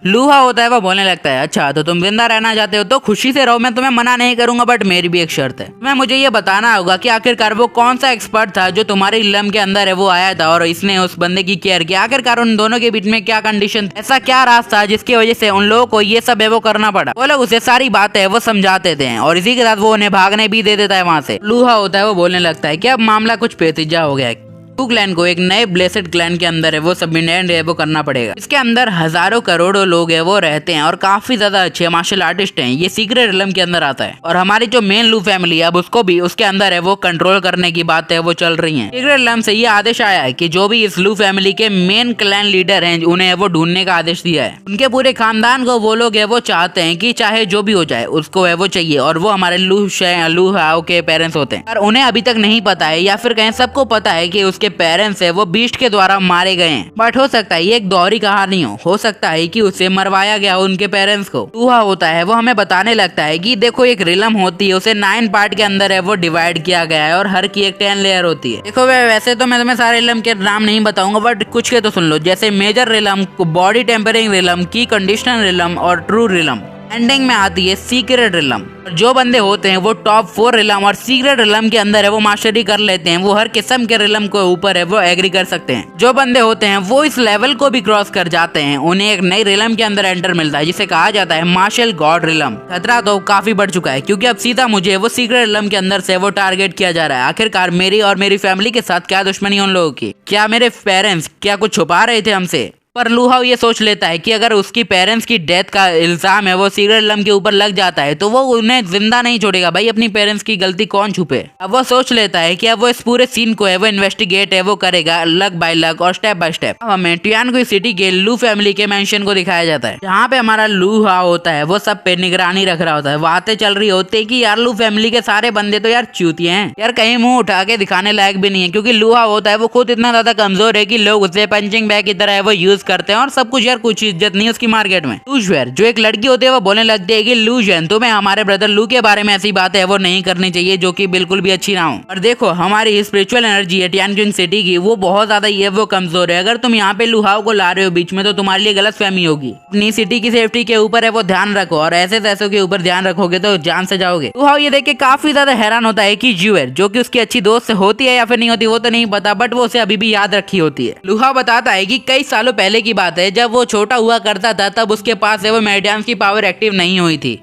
लूहा होता है वो बोलने लगता है अच्छा तो तुम जिंदा रहना चाहते हो तो खुशी से रहो, मैं तुम्हें मना नहीं करूंगा, बट मेरी भी एक शर्त है, तुम्हें मुझे ये बताना होगा कि आखिरकार वो कौन सा एक्सपर्ट था जो तुम्हारे इलम के अंदर है वो आया था और इसने उस बंदे की केयर की, आखिरकार उन दोनों के बीच में क्या कंडीशन, ऐसा क्या राज था जिसकी वजह से उन लोगों को ये सब है वो करना पड़ा। वो लोग उसे सारी बातें वो समझाते थे और इसी के साथ वो उन्हें भागने भी दे देता है वहाँ से। लूहा होता है वो बोलने लगता है कि अब मामला कुछ पेचीदा हो गया है, लू क्लैन को एक नए ब्लेसेड क्लैन के अंदर है वो सबमिटेड है वो करना पड़ेगा। इसके अंदर हजारों करोड़ों लोग है वो रहते हैं और काफी ज्यादा अच्छे मार्शल आर्टिस्ट हैं। ये सीक्रेट रिलम के अंदर आता है और हमारी जो मेन लू फैमिली है अब उसको भी उसके अंदर है वो कंट्रोल करने की बात है वो चल रही है। सीक्रेट रिलम से ये आदेश आया है कि जो भी इस लू फैमिली के मेन क्लैन लीडर हैं उन्हें वो ढूंढने का आदेश दिया है। उनके पूरे खानदान को वो लोग है वो चाहते हैं कि चाहे जो भी हो जाए उसको है वो चाहिए और वो हमारे लू हाओ के पेरेंट्स होते हैं। पर उन्हें अभी तक नहीं पता है या फिर कहें सबको पता है कि उसके पेरेंट्स है वो बीस्ट के द्वारा मारे गए हैं। बट हो सकता है ये एक दोहरी कहानी हो सकता है कि उसे मरवाया गया उनके पेरेंट्स को। लूहा होता है वो हमें बताने लगता है कि देखो एक रिलम होती है उसे 9 पार्ट के अंदर है वो डिवाइड किया गया है और हर की एक 10 लेयर होती है। देखो वैसे तो मैं तुम्हें सारे रिलम के नाम नहीं बताऊंगा बट कुछ के तो सुन लो, जैसे major realm, body tempering realm, qi conditional realm और ट्रू रिलम। एंडिंग में आती है सीक्रेट रिलम। जो बंदे होते हैं वो टॉप 4 रिलम और सीक्रेट रिलम के अंदर है वो मास्टरी कर लेते हैं, वो हर किस्म के रिलम के ऊपर है वो एग्री कर सकते हैं। जो बंदे होते हैं वो इस लेवल को भी क्रॉस कर जाते हैं, उन्हें एक नई रिलम के अंदर एंटर मिलता है जिसे कहा जाता है मार्शल गॉड रिलम। खतरा तो काफी बढ़ चुका है क्योंकि अब सीधा मुझे वो सीक्रेट रिलम के अंदर से वो टारगेट किया जा रहा है। आखिरकार मेरी और मेरी फैमिली के साथ क्या दुश्मनी उन लोगों की? क्या मेरे पेरेंट्स क्या कुछ छुपा रहे थे हमसे? पर लू हाओ ये सोच लेता है कि अगर उसकी पेरेंट्स की डेथ का इल्जाम है वो सीक्रेट रिलम के ऊपर लग जाता है तो वो उन्हें जिंदा नहीं छोड़ेगा। भाई अपनी पेरेंट्स की गलती कौन छुपे? अब वो सोच लेता है कि अब वो इस पूरे सीन को है वो इन्वेस्टिगेट है वो करेगा लग बाय लग और स्टेप बाय स्टेप। अब हमें टियानगुई सिटी के लू फैमिली के मेंशन को दिखाया जाता है जहाँ पे हमारा लू हाओ होता है वो सब पे निगरानी रख रहा होता है। बातें चल रही होती है कि यार लू फैमिली के सारे बंदे तो यार चूतिए हैं यार, कहीं मुंह उठा के दिखाने लायक भी नहीं है क्योंकि लू हाओ होता है वो खुद इतना ज्यादा कमजोर है कि लोग उसे पंचिंग बैग की तरह है वो यूज करते हैं और सब कुछ यार कुछ इज्जत नहीं उसकी मार्केट में। लूजवेर जो एक लड़की होती है वो बोलने लगती है कि लूजन तुम्हें हमारे ब्रदर लू के बारे में ऐसी बातें है वो नहीं करनी चाहिए जो कि बिल्कुल भी अच्छी ना हो। और देखो हमारी स्पिरिचुअल एनर्जी है टियानजिंग सिटी की वो बहुत ज्यादा ये वो कमजोर है। अगर तुम यहाँ पे लू हाओ को ला रहे हो बीच में तो तुम्हारे लिए गलत फहमी होगी। अपनी सिटी की सेफ्टी के ऊपर है वो ध्यान रखो और ऐसे तैसों के ऊपर ध्यान रखोगे तो जान से जाओगे। लू हाओ ये देख के काफी ज्यादा हैरान होता है कि ज्यूएर जो कि उसकी अच्छी दोस्त होती है या फिर नहीं होती वो तो नहीं पता बट वो उसे अभी भी याद रखी होती है। लू हाओ बताता है कि कई सालों पहले की बात है जब वो छोटा हुआ करता था तब उसके पास है वो मेडियम्स की पावर एक्टिव नहीं हुई थी।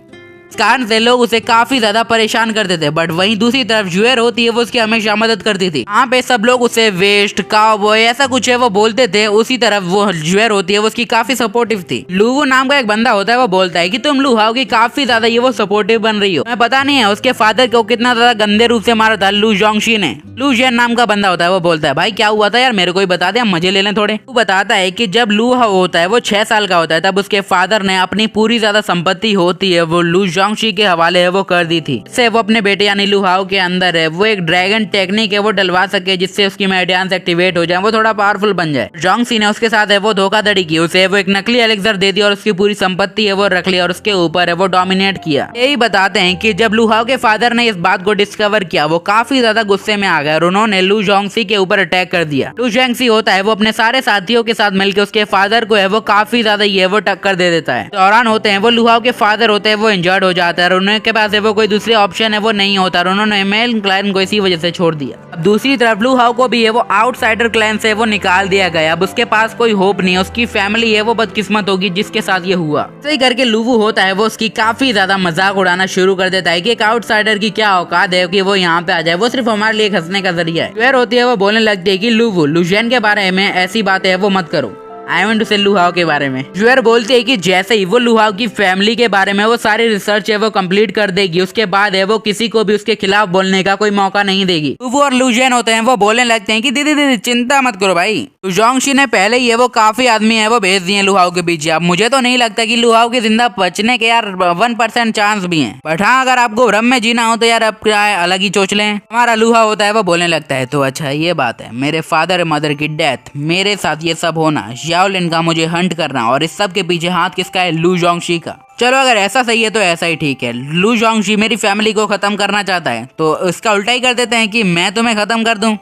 इस कारण से लोग उसे काफी ज्यादा परेशान करते थे। बट वहीं दूसरी तरफ ज्यूएर होती है वो उसकी हमेशा मदद करती थी। यहाँ पे सब लोग उसे वेस्ट काउबॉय ऐसा कुछ है वो बोलते थे, उसी तरफ वो ज्यूएर होती है वो उसकी काफी सपोर्टिव थी। लूवो नाम का एक बंदा होता है वो बोलता है कि तुम लू हाओ की काफी ज्यादा ये वो सपोर्टिव बन रही हो। मैं पता नहीं है उसके फादर को कितना ज्यादा गंदे रूप से मारा था लू जोंगशी ने। लू जेन नाम का बंदा होता है वो बोलता है भाई क्या हुआ था यार मेरे को ही बता दे हम मजे ले लें थोड़े। वो बताता है कि जब लू हाओ होता है वो 6 साल का होता है तब उसके फादर ने अपनी पूरी ज्यादा संपत्ति होती है वो लू जोंगशी के हवाले है वो कर दी थी। इससे वो अपने बेटे यानी लू हाओ के अंदर है वो एक ड्रैगन टेक्निक है वो डलवा सके जिससे उसकी मेडियंस एक्टिवेट हो जाए वो थोड़ा पावरफुल बन जाए। जोंगसी ने उसके साथ है वो धोखाधड़ी की, उसे वो एक नकली एलेक्सर दे दी और उसकी पूरी संपत्ति है वो रख ली और उसके ऊपर है वो डोमिनेट किया। यही बताते हैं कि जब लू हाओ के फादर ने इस बात को डिस्कवर किया वो काफी ज्यादा गुस्से में आ गए और उन्होंने लू जोंगसी के ऊपर अटैक कर दिया। लू जोंगसी होता है वो अपने सारे साथियों के साथ मिलकर उसके फादर को है वो काफी ज्यादा ये वो टक्कर दे देता है। दौरान होते हैं वो लू हाओ के फादर होते हैं वो इंजर्ड हो जाता है और उनके पास है वो कोई दूसरी ऑप्शन है वो नहीं होता और उन्होंने मेन क्लैन को इसी वजह से छोड़ दिया। अब दूसरी तरफ लू हाओ को भी है वो आउटसाइडर क्लैन से वो निकाल दिया गया। अब उसके पास कोई होप नहीं है, उसकी फैमिली है वो बदकिस्मत होगी जिसके साथ ये हुआ। सही करके लूवू होता है वो उसकी काफी ज्यादा मजाक उड़ाना शुरू कर देता है कि एक आउटसाइडर की क्या औकात है कि वो यहाँ पे आ जाए, वो सिर्फ हमारे लिए हंसने का जरिया है। ज्यूएर होती है वो बोलने लगती है कि लूवू लूजेन के बारे में ऐसी बातें है वो मत करो, आई वांट टू से लू हाओ के बारे में। ज्यूएर बोलती है कि जैसे ही वो लू हाओ की फैमिली के बारे में वो सारी रिसर्च है वो कंप्लीट कर देगी उसके बाद है वो किसी को भी उसके खिलाफ बोलने का कोई मौका नहीं देगी। लूवू और लूजेन होते हैं वो बोलने लगते हैं कि दीदी चिंता मत करो भाई, जोंगशी ने पहले ही है वो काफी आदमी है वो भेज दिए लू हाओ के पीछे। अब मुझे तो नहीं लगता कि लू हाओ के जिंदा बचने के यार 1% चांस भी है। बट हाँ अगर आपको भ्रम में जीना हो तो यार अब क्या है अलग ही सोच लें। हमारा लू हाओ होता है वो बोलने लगता है तो अच्छा ये बात है, मेरे फादर मदर की डेथ, मेरे साथ ये सब होना, शाओलिन का मुझे हंट करना और इस सब के पीछे हाथ किसका है? लू जोंगशी का। चलो अगर ऐसा सही है तो ऐसा ही ठीक है। लू जोंगशी मेरी फैमिली को खत्म करना चाहता है तो इसका उल्टा ही कर देते हैं कि मैं तुम्हें खत्म कर दूं।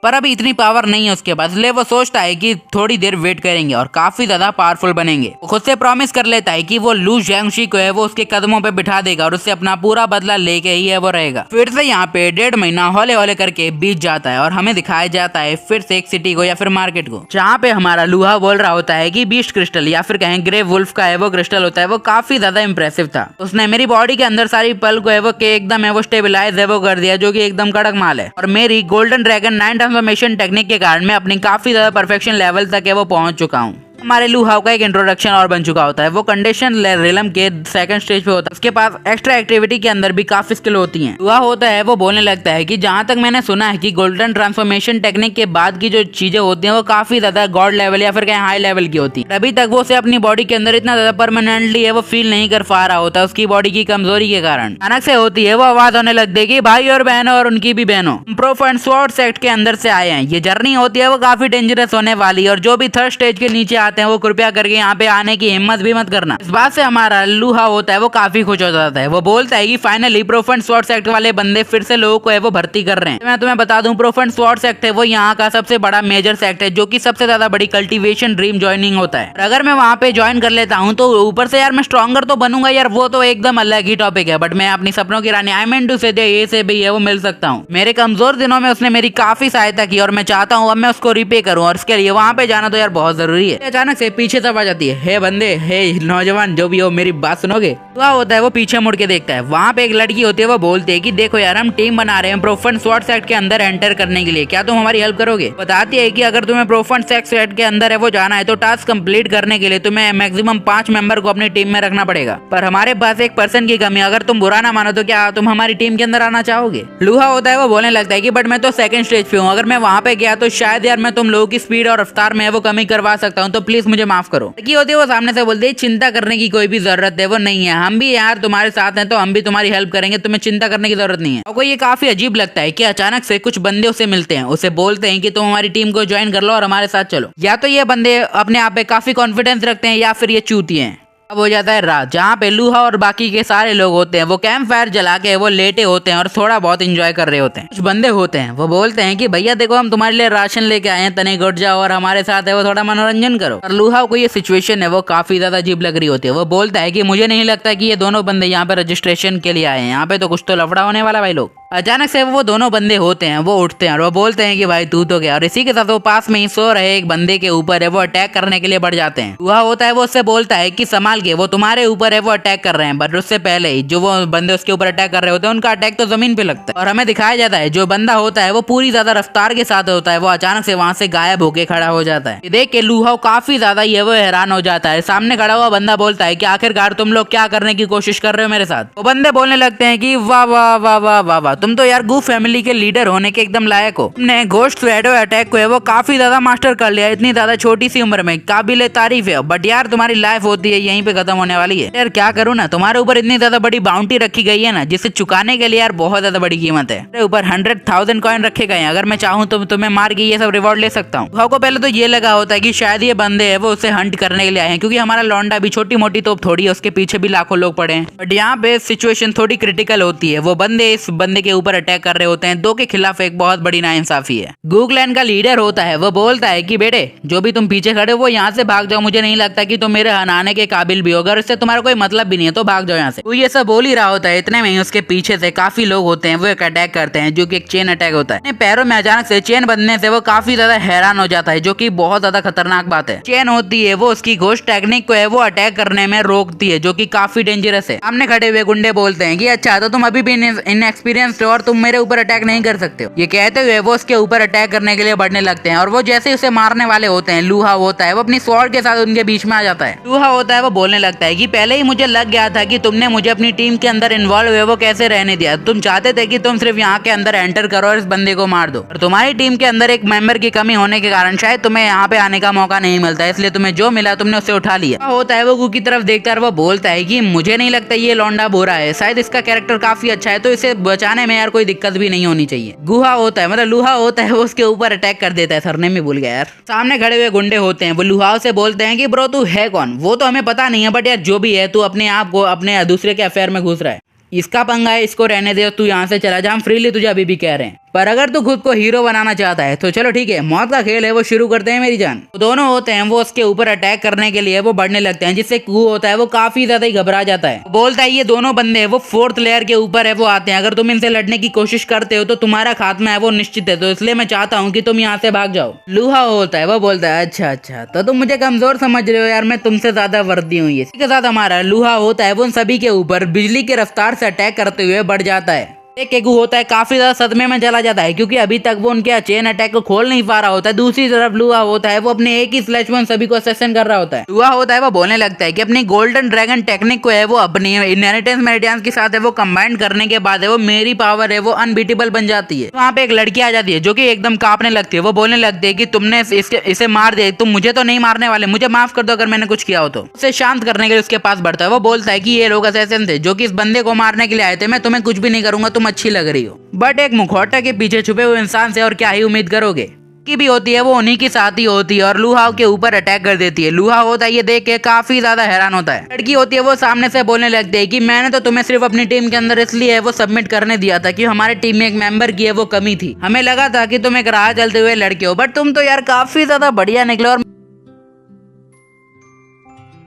पर अभी इतनी पावर नहीं है उसके पास, इसलिए वो सोचता है कि थोड़ी देर वेट करेंगे और काफी ज्यादा पावरफुल बनेंगे। वो खुद से प्रॉमिस कर लेता है कि वो लू जोंगशी को है वो उसके कदमों पे बिठा देगा और उससे अपना पूरा बदला लेके ही है वो रहेगा। फिर से यहाँ पे 1.5 महीना हौले हौले करके बीत जाता है और हमें दिखाया जाता है फिर से एक सिटी को या फिर मार्केट को, जहाँ पे हमारा लू हाओ बोल रहा होता है कि बीस्ट क्रिस्टल या फिर कहें ग्रे वुल्फ का है वो क्रिस्टल होता है वो काफी ज्यादा इंप्रेसिव था। उसने मेरी बॉडी के अंदर सारी पल को है वो एकदम है वो स्टेबिलाईज है वो कर दिया जो की एकदम कड़क माल है। और मेरी गोल्डन ड्रैगन 9000 ट्रांसफॉर्मेशन टेक्निक के कारण मैं अपनी काफी ज्यादा परफेक्शन लेवल तक है वो पहुंच चुका हूँ। हमारे लू हाउ का एक इंट्रोडक्शन और बन चुका होता है। वो कंडीशन रिलम के सेकंड स्टेज पे होता है। उसके पास एक्स्ट्रा एक्टिविटी के अंदर भी काफी स्किल होती हैं। लूहा होता है वो बोलने लगता है कि जहां तक मैंने सुना है कि गोल्डन ट्रांसफॉर्मेशन टेक्निक के बाद की जो चीजें होती हैं वो काफी ज्यादा गॉड लेवल या फिर कहीं हाई लेवल की होती है। अभी तक वो उसे अपनी बॉडी के अंदर इतना ज्यादा परमानेंटली है वो फील नहीं कर पा रहा होता उसकी बॉडी की कमजोरी के कारण। अचानक से होती है वो आवाज होने लगती है कि भाई और बहनों और उनकी भी बहनों, प्रूफ एंड स्वॉर्ड सेक्ट के अंदर से आए हैं। ये जर्नी होती है वो काफी डेंजरस होने वाली है और जो भी थर्ड स्टेज के नीचे आते हैं वो कृपया करके यहाँ पे आने की हिम्मत भी मत करना। इस बात से हमारा लूहा होता है वो काफी खुश हो जाता है। वो बोलता है कि finally proof and sword sect वाले बंदे फिर से लोगों को है वो भर्ती कर रहे हैं। मैं तुम्हें बता दूं, प्रूफ एंड स्वॉर्ड सेक्ट है वो यहाँ का सबसे बड़ा मेजर सेक्ट है जो कि सबसे ज्यादा बड़ी कल्टीवेशन ड्रीम ज्वाइनिंग होता है। और अगर मैं वहाँ पे ज्वाइन कर लेता हूँ तो ऊपर से यार मैं स्ट्रॉन्गर तो बनूंगा यार, वो तो एकदम अलग ही टॉपिक है। बट मैं अपनी सपनों की रानी आई मीन टू से ये से भी है वो मिल सकता हूँ। मेरे कमजोर दिनों में उसने मेरी काफी सहायता की और मैं चाहता हूँ अब मैं उसको रिपे करूँ और इसके लिए वहाँ पे जाना तो यार बहुत जरूरी है। अचानक से पीछे तब आ जाती है, हे बंदे, हे नौजवान जो भी हो, मेरी बात सुनोगे? तो होता है वो पीछे मुड़ के देखता है। वहाँ पे एक लड़की होती है, वो बोलती है कि देखो यार हम टीम बना रहे हैं प्रोफन स्वॉर्ड सेक्ट के अंदर एंटर करने के लिए, क्या तुम हमारी हेल्प करोगे? बताती है कि अगर तुम्हें प्रोफन सेक्ट के अंदर है वो जाना है तो टास्क कंप्लीट करने के लिए तुम्हें मैक्सिमम 5 मेंबर को अपनी टीम में रखना पड़ेगा। पर हमारे पास एक पर्सन की कमी है, अगर तुम बुरा ना मानो तो क्या तुम हमारी टीम के अंदर आना चाहोगे? लूहा होता है वो बोलने लगता है कि बट मैं तो सेकंड स्टेज पे हूँ, अगर मैं वहाँ पे गया तो शायद यार मैं तुम लोगों की स्पीड और रफ्तार में वो कमी करवा सकता हूँ, तो प्लीज मुझे माफ करो। लड़की होती है वो सामने से बोलती है चिंता करने की कोई भी जरूरत है वो नहीं है, हम भी यार तुम्हारे साथ हैं तो हम भी तुम्हारी हेल्प करेंगे, तुम्हें चिंता करने की जरूरत नहीं है। और ये काफी अजीब लगता है कि अचानक से कुछ बंदे उसे मिलते हैं, उसे बोलते हैं कि तुम हमारी टीम को ज्वाइन कर लो और हमारे साथ चलो। या तो ये बंदे अपने आप पे काफी कॉन्फिडेंस रखते हैं या फिर ये चूतिए हैं। अब हो जाता है रात, जहाँ पे लूहा और बाकी के सारे लोग होते हैं वो कैंप फायर जला के वो लेटे होते हैं और थोड़ा बहुत एंजॉय कर रहे होते हैं। कुछ बंदे होते हैं वो बोलते हैं कि भैया देखो हम तुम्हारे लिए राशन लेके आए हैं, तने घुट जाओ और हमारे साथ है वो थोड़ा मनोरंजन करो। और लूहा को ये सिचुएशन है वो काफी ज्यादा अजीब लग रही होती है। वो बोलता है कि मुझे नहीं लगता कि ये दोनों बंदे यहाँ पे रजिस्ट्रेशन के लिए आए हैं, यहाँ पे तो कुछ तो लफड़ा होने वाला भाई लोग। अचानक से वो दोनों बंदे होते हैं वो उठते हैं और वो बोलते हैं कि भाई तू तो गया, और इसी के साथ वो पास में ही सो रहे एक बंदे के ऊपर है वो अटैक करने के लिए बढ़ जाते हैं। लूहा होता है वो उससे बोलता है कि संभाल के, वो तुम्हारे ऊपर है वो अटैक कर रहे हैं। बट उससे पहले ही जो वो बंदे उसके ऊपर अटैक कर रहे होते हैं उनका अटैक तो जमीन पे लगता है और हमें दिखाया जाता है जो बंदा होता है वो पूरी ज्यादा रफ्तार के साथ होता है वो अचानक से वहां से गायब होके खड़ा हो जाता है। देख के लूहा काफी ज्यादा ये वो हैरान हो जाता है। सामने खड़ा हुआ बंदा बोलता है कि आखिरकार तुम लोग क्या करने की कोशिश कर रहे हो मेरे साथ? वो बंदे बोलने लगते हैं कि वाह वाह वाह वाह वाह वाह, तुम तो यार गूफ फैमिली के लीडर होने के एकदम लायक हो। तुमने घोस्ट शैडो अटैक को है वो काफी ज्यादा मास्टर कर लिया इतनी ज्यादा छोटी सी उम्र में, काबिल तारीफ है। बट यार तुम्हारी लाइफ होती है यहीं पे खत्म होने वाली है। यार क्या करूँ ना, तुम्हारे ऊपर इतनी ज्यादा बड़ी बाउंटी रखी गई है ना जिसे चुकाने के लिए यार बहुत ज्यादा बड़ी कीमत है। मेरे ऊपर 100,000 कॉइन रखे गए हैं, अगर मैं चाहूँ तो तुम्हें मार के ये सब रिवॉर्ड ले सकता हूँ। को पहले तो ये लगा होता है कि शायद ये बंदे है वो उसे हंट करने के लिए आए हैं, क्योंकि हमारा लौंडा भी छोटी मोटी तोप थोड़ी है, उसके पीछे भी लाखों लोग पड़े हैं। बट यहाँ पे सिचुएशन थोड़ी क्रिटिकल होती है। वो बंदे इस बंदे के ऊपर अटैक कर रहे होते हैं, दो के खिलाफ एक बहुत बड़ी नाइंसाफी है। गूगलैंड का लीडर होता है वो बोलता है कि बेटे जो भी तुम पीछे खड़े हो वो यहाँ से भाग जाओ, मुझे नहीं लगता कि तुम मेरे हनाने के काबिल भी हो, अगर इससे तुम्हारा कोई मतलब भी नहीं है तो भाग जाओ यहाँ से। वो ये सब बोल ही रहा होता है, इतने में ही उसके पीछे से काफी लोग होते हैं वो एक अटैक करते हैं जो कि एक चेन अटैक होता है। पैरों में अचानक से चेन बंधने से वो काफी ज्यादा हैरान हो जाता है, जो कि बहुत ज्यादा खतरनाक बात है। चेन होती है वो उसकी घोस्ट टेक्निक को है वो अटैक करने में रोकती है, जो कि काफी डेंजरस है। सामने खड़े हुए गुंडे बोलते हैं कि अच्छा तो तुम अभी भी इनएक्सपीरियंस्ड हो और तुम मेरे ऊपर अटैक नहीं कर सकते हो। ये कहते हुए वो उसके ऊपर अटैक करने के लिए बढ़ने लगते हैं और वो जैसे उसे मारने वाले होते हैं, लूहा होता है वो अपनी स्वॉर्ड के साथ उनके बीच में आ जाता है। लूहा होता है वो बोलने लगता है कि पहले ही मुझे लग गया था कि तुमने मुझे अपनी टीम के अंदर इन्वॉल्व हुए वो कैसे रहने दिया। तुम चाहते थे कि तुम सिर्फ यहाँ के अंदर एंटर करो और इस बंदे को मार दो, और तुम्हारी टीम के अंदर एक मेंबर की कमी होने के कारण शायद तुम्हें यहाँ पे आने का मौका नहीं मिलता, इसलिए तुम्हें जो मिला तुमने उसे उठा लिया। होता है वो गू की तरफ देखता है, वो बोलता है कि मुझे नहीं लगता ये लौंडा बुरा है, शायद इसका कैरेक्टर काफी अच्छा है तो इसे बचाने में यार कोई दिक्कत भी नहीं होनी चाहिए। गुहा होता है मतलब लूहा होता है वो उसके ऊपर अटैक कर देता है। सरने में भूल गया यार। सामने खड़े हुए गुंडे होते हैं वो लूहा से बोलते हैं कि ब्रो तू है कौन? वो तो हमें पता नहीं है, बट यार जो भी है तू अपने आप को अपने दूसरे के अफेयर में घुस रहा है, इसका पंगा है, इसको रहने दे, तू यहाँ से चला जा, हम फ्रीली तुझे अभी भी कह रहे हैं। पर अगर तू खुद को हीरो बनाना चाहता है तो चलो ठीक है, मौत का खेल है वो शुरू करते हैं मेरी जान। तो दोनों होते हैं वो उसके ऊपर अटैक करने के लिए वो बढ़ने लगते हैं, जिससे कू होता है वो काफी ज्यादा ही घबरा जाता है। बोलता है ये दोनों बंदे वो 4th लेयर के ऊपर है वो आते हैं, अगर तुम इनसे लड़ने की कोशिश करते हो तो तुम्हारा खात्मा है वो निश्चित है, तो इसलिए मैं चाहता हूँ कि तुम यहाँ से भाग जाओ। लूहा होता है वो बोलता है अच्छा अच्छा तो तुम मुझे कमजोर समझ रहे हो यार, मैं तुमसे ज्यादा वर्दी हूँ। इसी के साथ हमारा लूहा होता है वो उन सभी के ऊपर बिजली की रफ्तार से अटैक करते हुए बढ़ जाता है। एक केगू होता है काफी ज्यादा सदमे में चला जाता है क्योंकि अभी तक वो उनके चेन अटैक को खोल नहीं पा रहा होता है। दूसरी तरफ लुआ होता है वो अपने एक ही स्लेश सभी को असेसन कर रहा होता है। लुआ होता है वो बोलने लगता है कि अपनी गोल्डन ड्रैगन टेक्निक को है वो अपनी इनहेरिटेंस मेरिडियंस के साथ है वो कंबाइन करने के बाद है वो मेरी पावर है वो अनबीटेबल बन जाती है। वहाँ पे एक लड़की आ जाती है जो कि एकदम कांपने लगती है। वो बोलने लगती है कि तुमने इसे मार दिया, तुम मुझे तो नहीं मारने वाले, मुझे माफ कर दो अगर मैंने कुछ किया हो तो। उसे शांत करने के लिए उसके पास बढ़ता है। वो बोलता है कि ये लोग असैसिन थे जो कि इस बंदे को मारने के लिए आए थे, मैं तुम्हें कुछ भी नहीं करूंगा, तुम अच्छी लग रही हो। बट एक मुखौटा के पीछे छुपे हुए इंसान से और क्या ही उम्मीद करोगे। की भी होती है वो उन्हीं की साथी होती है और लुहाओ के ऊपर अटैक कर देती है। लुहा होता है ये देख के काफी ज्यादा हैरान होता है। लड़की होती है वो सामने से बोलने लगती है कि मैंने तो तुम्हें सिर्फ अपनी टीम के अंदर इसलिए है वो सबमिट करने दिया था कि हमारे टीम में एक मेंबर की है वो कमी थी। हमें लगा था कि तुम एक राह चलते हुए लड़के हो, बट तुम तो यार काफी ज्यादा बढ़िया निकले। और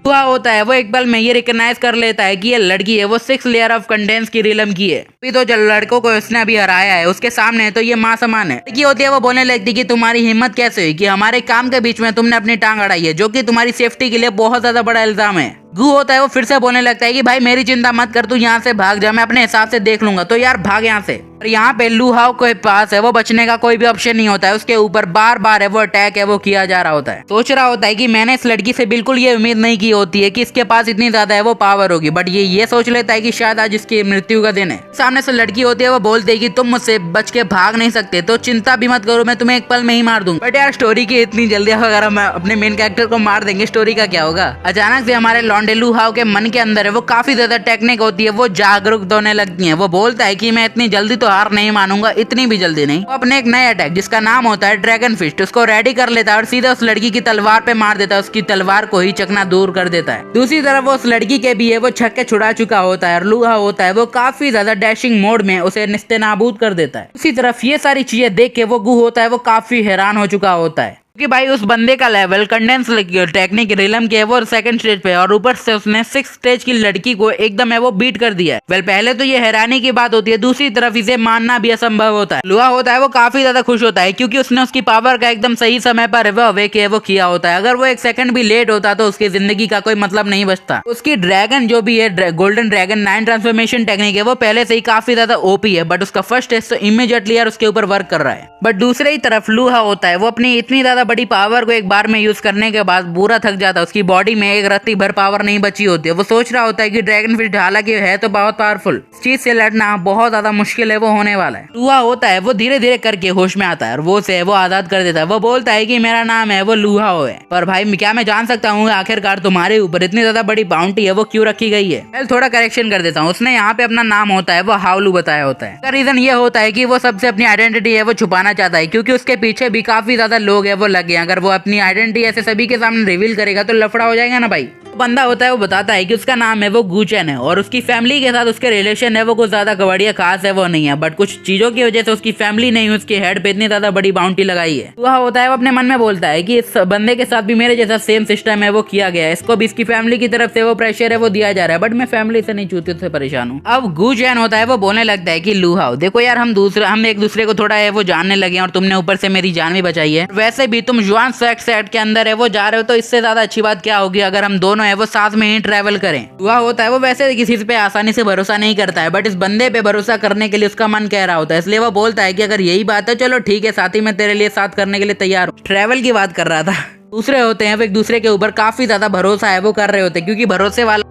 हुआ होता है वो एक पल में ये रिकॉग्नाइज कर लेता है कि ये लड़की है वो 6 लेयर ऑफ कंडेंस की रिलम की है। अभी तो जो लड़कों को इसने अभी हराया है उसके सामने तो ये मां समान है। लड़की होती है वो बोलने लगती है कि तुम्हारी हिम्मत कैसे हुई कि हमारे काम के बीच में तुमने अपनी टांग अड़ाई है, जो कि तुम्हारी सेफ्टी के लिए बहुत ज्यादा बड़ा इल्जाम है। गू होता है वो फिर से बोलने लगता है कि भाई मेरी चिंता मत कर, तू यहाँ से भाग जा, मैं अपने हिसाब से देख लूंगा। तो यार भाग यहाँ से। और यहाँ पे लुहाओ के पास है वो बचने का कोई भी ऑप्शन नहीं होता है। उसके ऊपर बार बार है वो अटैक है वो किया जा रहा होता है। सोच रहा होता है कि मैंने इस लड़की से बिल्कुल ये उम्मीद नहीं की होती है कि इसके पास इतनी ज्यादा है वो पावर होगी, बट ये सोच लेता है कि शायद आज इसकी मृत्यु का दिन है। सामने से लड़की होती है वो बोलती है कि तुम मुझसे बच के भाग नहीं सकते, तो चिंता भी मत करो, मैं तुम्हें एक पल में ही मार दूंगा। बट यार स्टोरी की इतनी जल्दी अगर हम अपने मेन कैरेक्टर को मार देंगे स्टोरी का क्या होगा। अचानक से हमारे लौंडे लुहाओ के मन के अंदर है वो काफी ज्यादा टेक्निक होती है वो जागरूक होने लगती है। वो बोलता है कि मैं इतनी जल्दी तो हार नहीं मानूंगा, इतनी भी जल्दी नहीं। वो अपने एक नए अटैक जिसका नाम होता है ड्रैगन फिस्ट उसको रेडी कर लेता है और सीधा उस लड़की की तलवार पे मार देता है, उसकी तलवार को ही चकना दूर कर देता है। दूसरी तरफ वो उस लड़की के भी है वो छक्के छुड़ा चुका होता है और लुहा होता है वो काफी ज्यादा डैशिंग मोड में उसे निस्तेनाबूद कर देता है। उसी तरफ ये सारी चीजें देख के वो गू होता है वो काफी हैरान हो चुका होता है कि भाई उस बंदे का लेवल कंडेंस टेक्निक रिलम के वो 2nd स्टेज पे और ऊपर से उसने 6th स्टेज की लड़की को एकदम है वो बीट कर दिया है। वेल पहले तो ये हैरानी की बात होती है, दूसरी तरफ इसे मानना भी असंभव होता है। लुहा होता है वो काफी ज्यादा खुश होता है क्योंकि उसने उसकी पावर का एकदम सही समय पर वो अवेक है वो किया होता है। अगर वो 1 सेकंड भी लेट होता तो उसकी जिंदगी का कोई मतलब नहीं बचता। उसकी ड्रैगन जो भी है गोल्डन ड्रैगन 9 ट्रांसफॉर्मेशन टेक्निक है वो पहले से ही काफी ज्यादा ओपी है, बट उसका फर्स्ट टेस्ट तो इमीडिएटली यार उसके ऊपर वर्क कर रहा है। बट दूसरे ही तरफ लुहा होता है वो अपनी इतनी ज्यादा बड़ी पावर को एक बार में यूज करने के बाद पूरा थक जाता है। उसकी बॉडी में एक रत्ती भर पावर नहीं बची होती है। वो सोच रहा होता है कि ड्रैगन फिश हालांकि है तो बहुत पावरफुल, इस चीज से लड़ना बहुत ज्यादा मुश्किल है वो होने वाला है। लुहा होता है वो धीरे धीरे करके होश में आता है और वो से वो आजाद कर देता है। वो बोलता है कि मेरा नाम है वो लुहाओ है, पर भाई क्या मैं जान सकता हूँ आखिरकार तुम्हारे ऊपर इतनी ज्यादा बड़ी बाउंटी है वो क्यों रखी गई है। मैं थोड़ा करेक्शन कर देता हूँ, उसने यहाँ पे अपना नाम होता है वो हाउलू बताया होता है। रीजन ये होता है कि वो सबसे अपनी आइडेंटिटी है वो छुपाना चाहता है क्योंकि उसके पीछे भी काफी ज्यादा लोग है वो लगे। अगर वो अपनी आइडेंटिटी ऐसे सभी के सामने रिवील करेगा तो लफड़ा हो जाएगा ना भाई। बंदा होता है वो बताता है कि उसका नाम है वो गुचेन है और उसकी फैमिली के साथ उसके रिलेशन है वो कुछ ज्यादा बढ़िया खास है वो नहीं है, बट कुछ चीजों की वजह से उसकी फैमिली नहीं उसके हेड पे इतनी ज्यादा बड़ी बाउंटी लगाई है। वह होता है वो अपने मन में बोलता है कि इस बंदे के साथ भी मेरे जैसा सेम सिस्टम है वो किया गया है, इसको भी इसकी फैमिली की तरफ से वो प्रेशर है वो दिया जा रहा है, बट मैं फैमिली से नहीं चूती से परेशान हूँ। अब गुचेन होता है वो बोलने लगता है कि लुहाओ देखो यार हम एक दूसरे को थोड़ा है वो जानने लगे और तुमने ऊपर से मेरी जान भी बचाई है। वैसे भी तुम जुआन सेट के अंदर है वो जा रहे हो तो इससे ज्यादा अच्छी बात क्या होगी अगर हम दोनों है वो साथ में ही ट्रैवल करें। हुआ होता है वो वैसे किसी पे आसानी से भरोसा नहीं करता है, बट इस बंदे पे भरोसा करने के लिए उसका मन कह रहा होता है, इसलिए वो बोलता है कि अगर यही बात है चलो ठीक है साथी मैं तेरे लिए साथ करने के लिए तैयार हूँ। ट्रैवल की बात कर रहा था। दूसरे होते हैं वो एक दूसरे के ऊपर काफी ज्यादा भरोसा है वो कर रहे होते हैं क्योंकि भरोसे वाला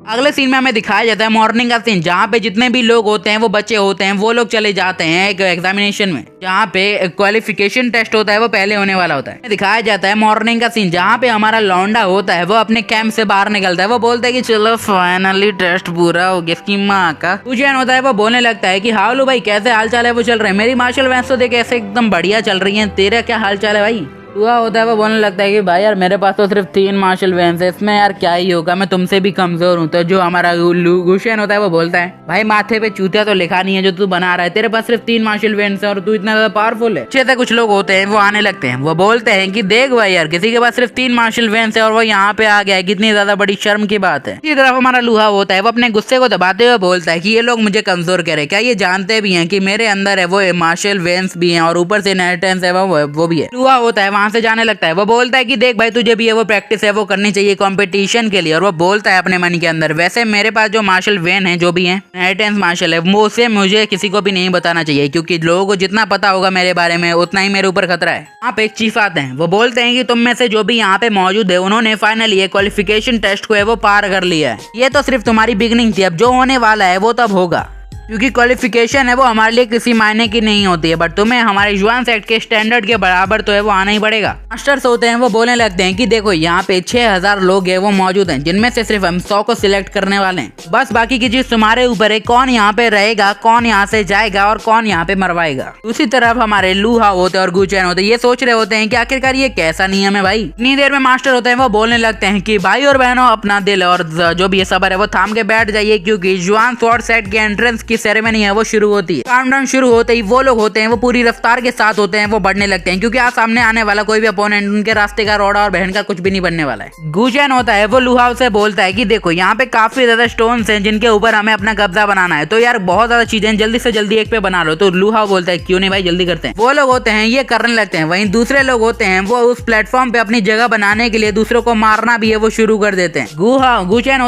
अगले सीन में हमें दिखाया जाता है मॉर्निंग का सीन जहाँ पे जितने भी लोग होते हैं वो बच्चे होते हैं वो लोग चले जाते हैं एक एग्जामिनेशन में जहाँ पे क्वालिफिकेशन टेस्ट होता है वो पहले होने वाला होता है। दिखाया जाता है मॉर्निंग का सीन जहाँ पे हमारा लौंडा होता है वो अपने कैंप से बाहर निकलता है। वो बोलता है कि चलो फाइनली टेस्ट पूरा हो गया इसकी माँ का। गुचेन होता है वो बोलने लगता है कि हालू भाई कैसे हाल चाल है वो चल रहे हैं, मेरी मार्शल वैंस तो देख ऐसे एकदम बढ़िया चल रही है, तेरा क्या हाल चाल है भाई। हुआ होता है वो बोलने लगता है कि भाई यार मेरे पास तो सिर्फ 3 मार्शल वेंस है, इसमें यार क्या ही होगा, मैं तुमसे भी कमजोर हूँ। तो जो हमारा गुचेन होता है वो बोलता है भाई माथे पे चूतिया तो लिखा नहीं है जो तू बना रहा है, तेरे पास सिर्फ 3 मार्शल वेंस है और तू इतना ज्यादा पावरफुल है। अच्छे से कुछ लोग होते हैं वो आने लगते हैं, वो बोलते हैं कि देख भाई यार किसी के पास सिर्फ 3 मार्शल वेंस है और वो यहाँ पे आ गया है, कितनी ज्यादा बड़ी शर्म की बात है। इसी तरफ हमारा लुहा होता है वो अपने गुस्से को दबाते हुए बोलता है कि ये लोग मुझे कमजोर करे, क्या ये जानते भी हैं कि मेरे अंदर है वो मार्शल वेंस भी है और ऊपर से इनहेरिटेंस है वो भी है। लुहा होता है वहां वहाँ से जाने लगता है। वो बोलता है कि देख भाई तुझे भी ये वो प्रैक्टिस है वो करनी चाहिए कंपटीशन के लिए। और वो बोलता है अपने मन के अंदर वैसे मेरे पास जो मार्शल वेन है जो भी है एटेंस मार्शल है वो उसे मुझे किसी को भी नहीं बताना चाहिए, क्योंकि लोगों को जितना पता होगा मेरे बारे में उतना ही मेरे ऊपर खतरा है। आप एक चीफ आते हैं, वो बोलते हैं कि तुम में से जो भी यहाँ पे मौजूद है उन्होंने फाइनली ये क्वालिफिकेशन टेस्ट को है वो पार कर लिया है। ये तो सिर्फ तुम्हारी बिगनिंग थी, अब जो होने वाला है वो तब होगा, क्योंकि क्वालिफिकेशन है वो हमारे लिए किसी मायने की नहीं होती है, बट तुम्हें हमारे युवान सेट के स्टैंडर्ड के बराबर तो है वो आना ही पड़ेगा। मास्टर्स होते हैं वो बोलने लगते हैं कि देखो यहाँ पे 6000 लोग है वो मौजूद हैं, जिनमें से सिर्फ हम 100 को सिलेक्ट करने वाले हैं। बस बाकी की चीज तुम्हारे ऊपर है, कौन यहाँ पे रहेगा, कौन यहाँ से जाएगा और कौन यहाँ पे मरवाएगा। दूसरी तरफ हमारे लूहा होते और गुचैन होते ये सोच रहे होते हैं कि आखिरकार ये कैसा नियम है भाई। इतनी देर में मास्टर होते हैं वो बोलने लगते हैं कि भाई और बहनों अपना दिल और जो भी ये सबर है वो थाम के बैठ जाइए, क्योंकि युवान स्वॉर्ड सेट के एंट्रेंस की सेरेमनी है वो शुरू होती है। काउंटडाउन शुरू होते ही वो लोग होते हैं वो पूरी रफ्तार के साथ होते हैं वो बढ़ने लगते हैं, क्योंकि आज सामने आने वाला कोई भी अपोनेंट उनके रास्ते का रोड़ा और बहन का कुछ भी नहीं बनने वाला है। गुचैन होता है वो लूहा से बोलता है कि देखो यहाँ पे काफी ज्यादा स्टोन्स हैं जिनके ऊपर हमें अपना कब्जा बनाना है, तो यार बहुत ज्यादा चीजें जल्दी से जल्दी एक पे बना लो। तो लूहा बोलता है क्यों नहीं भाई जल्दी करते हैं। वो लोग होते हैं ये करने लगते हैं, वहीं दूसरे लोग होते हैं वो उस प्लेटफॉर्म पे अपनी जगह बनाने के लिए दूसरों को मारना भी है वो शुरू कर देते हैं। गुचैन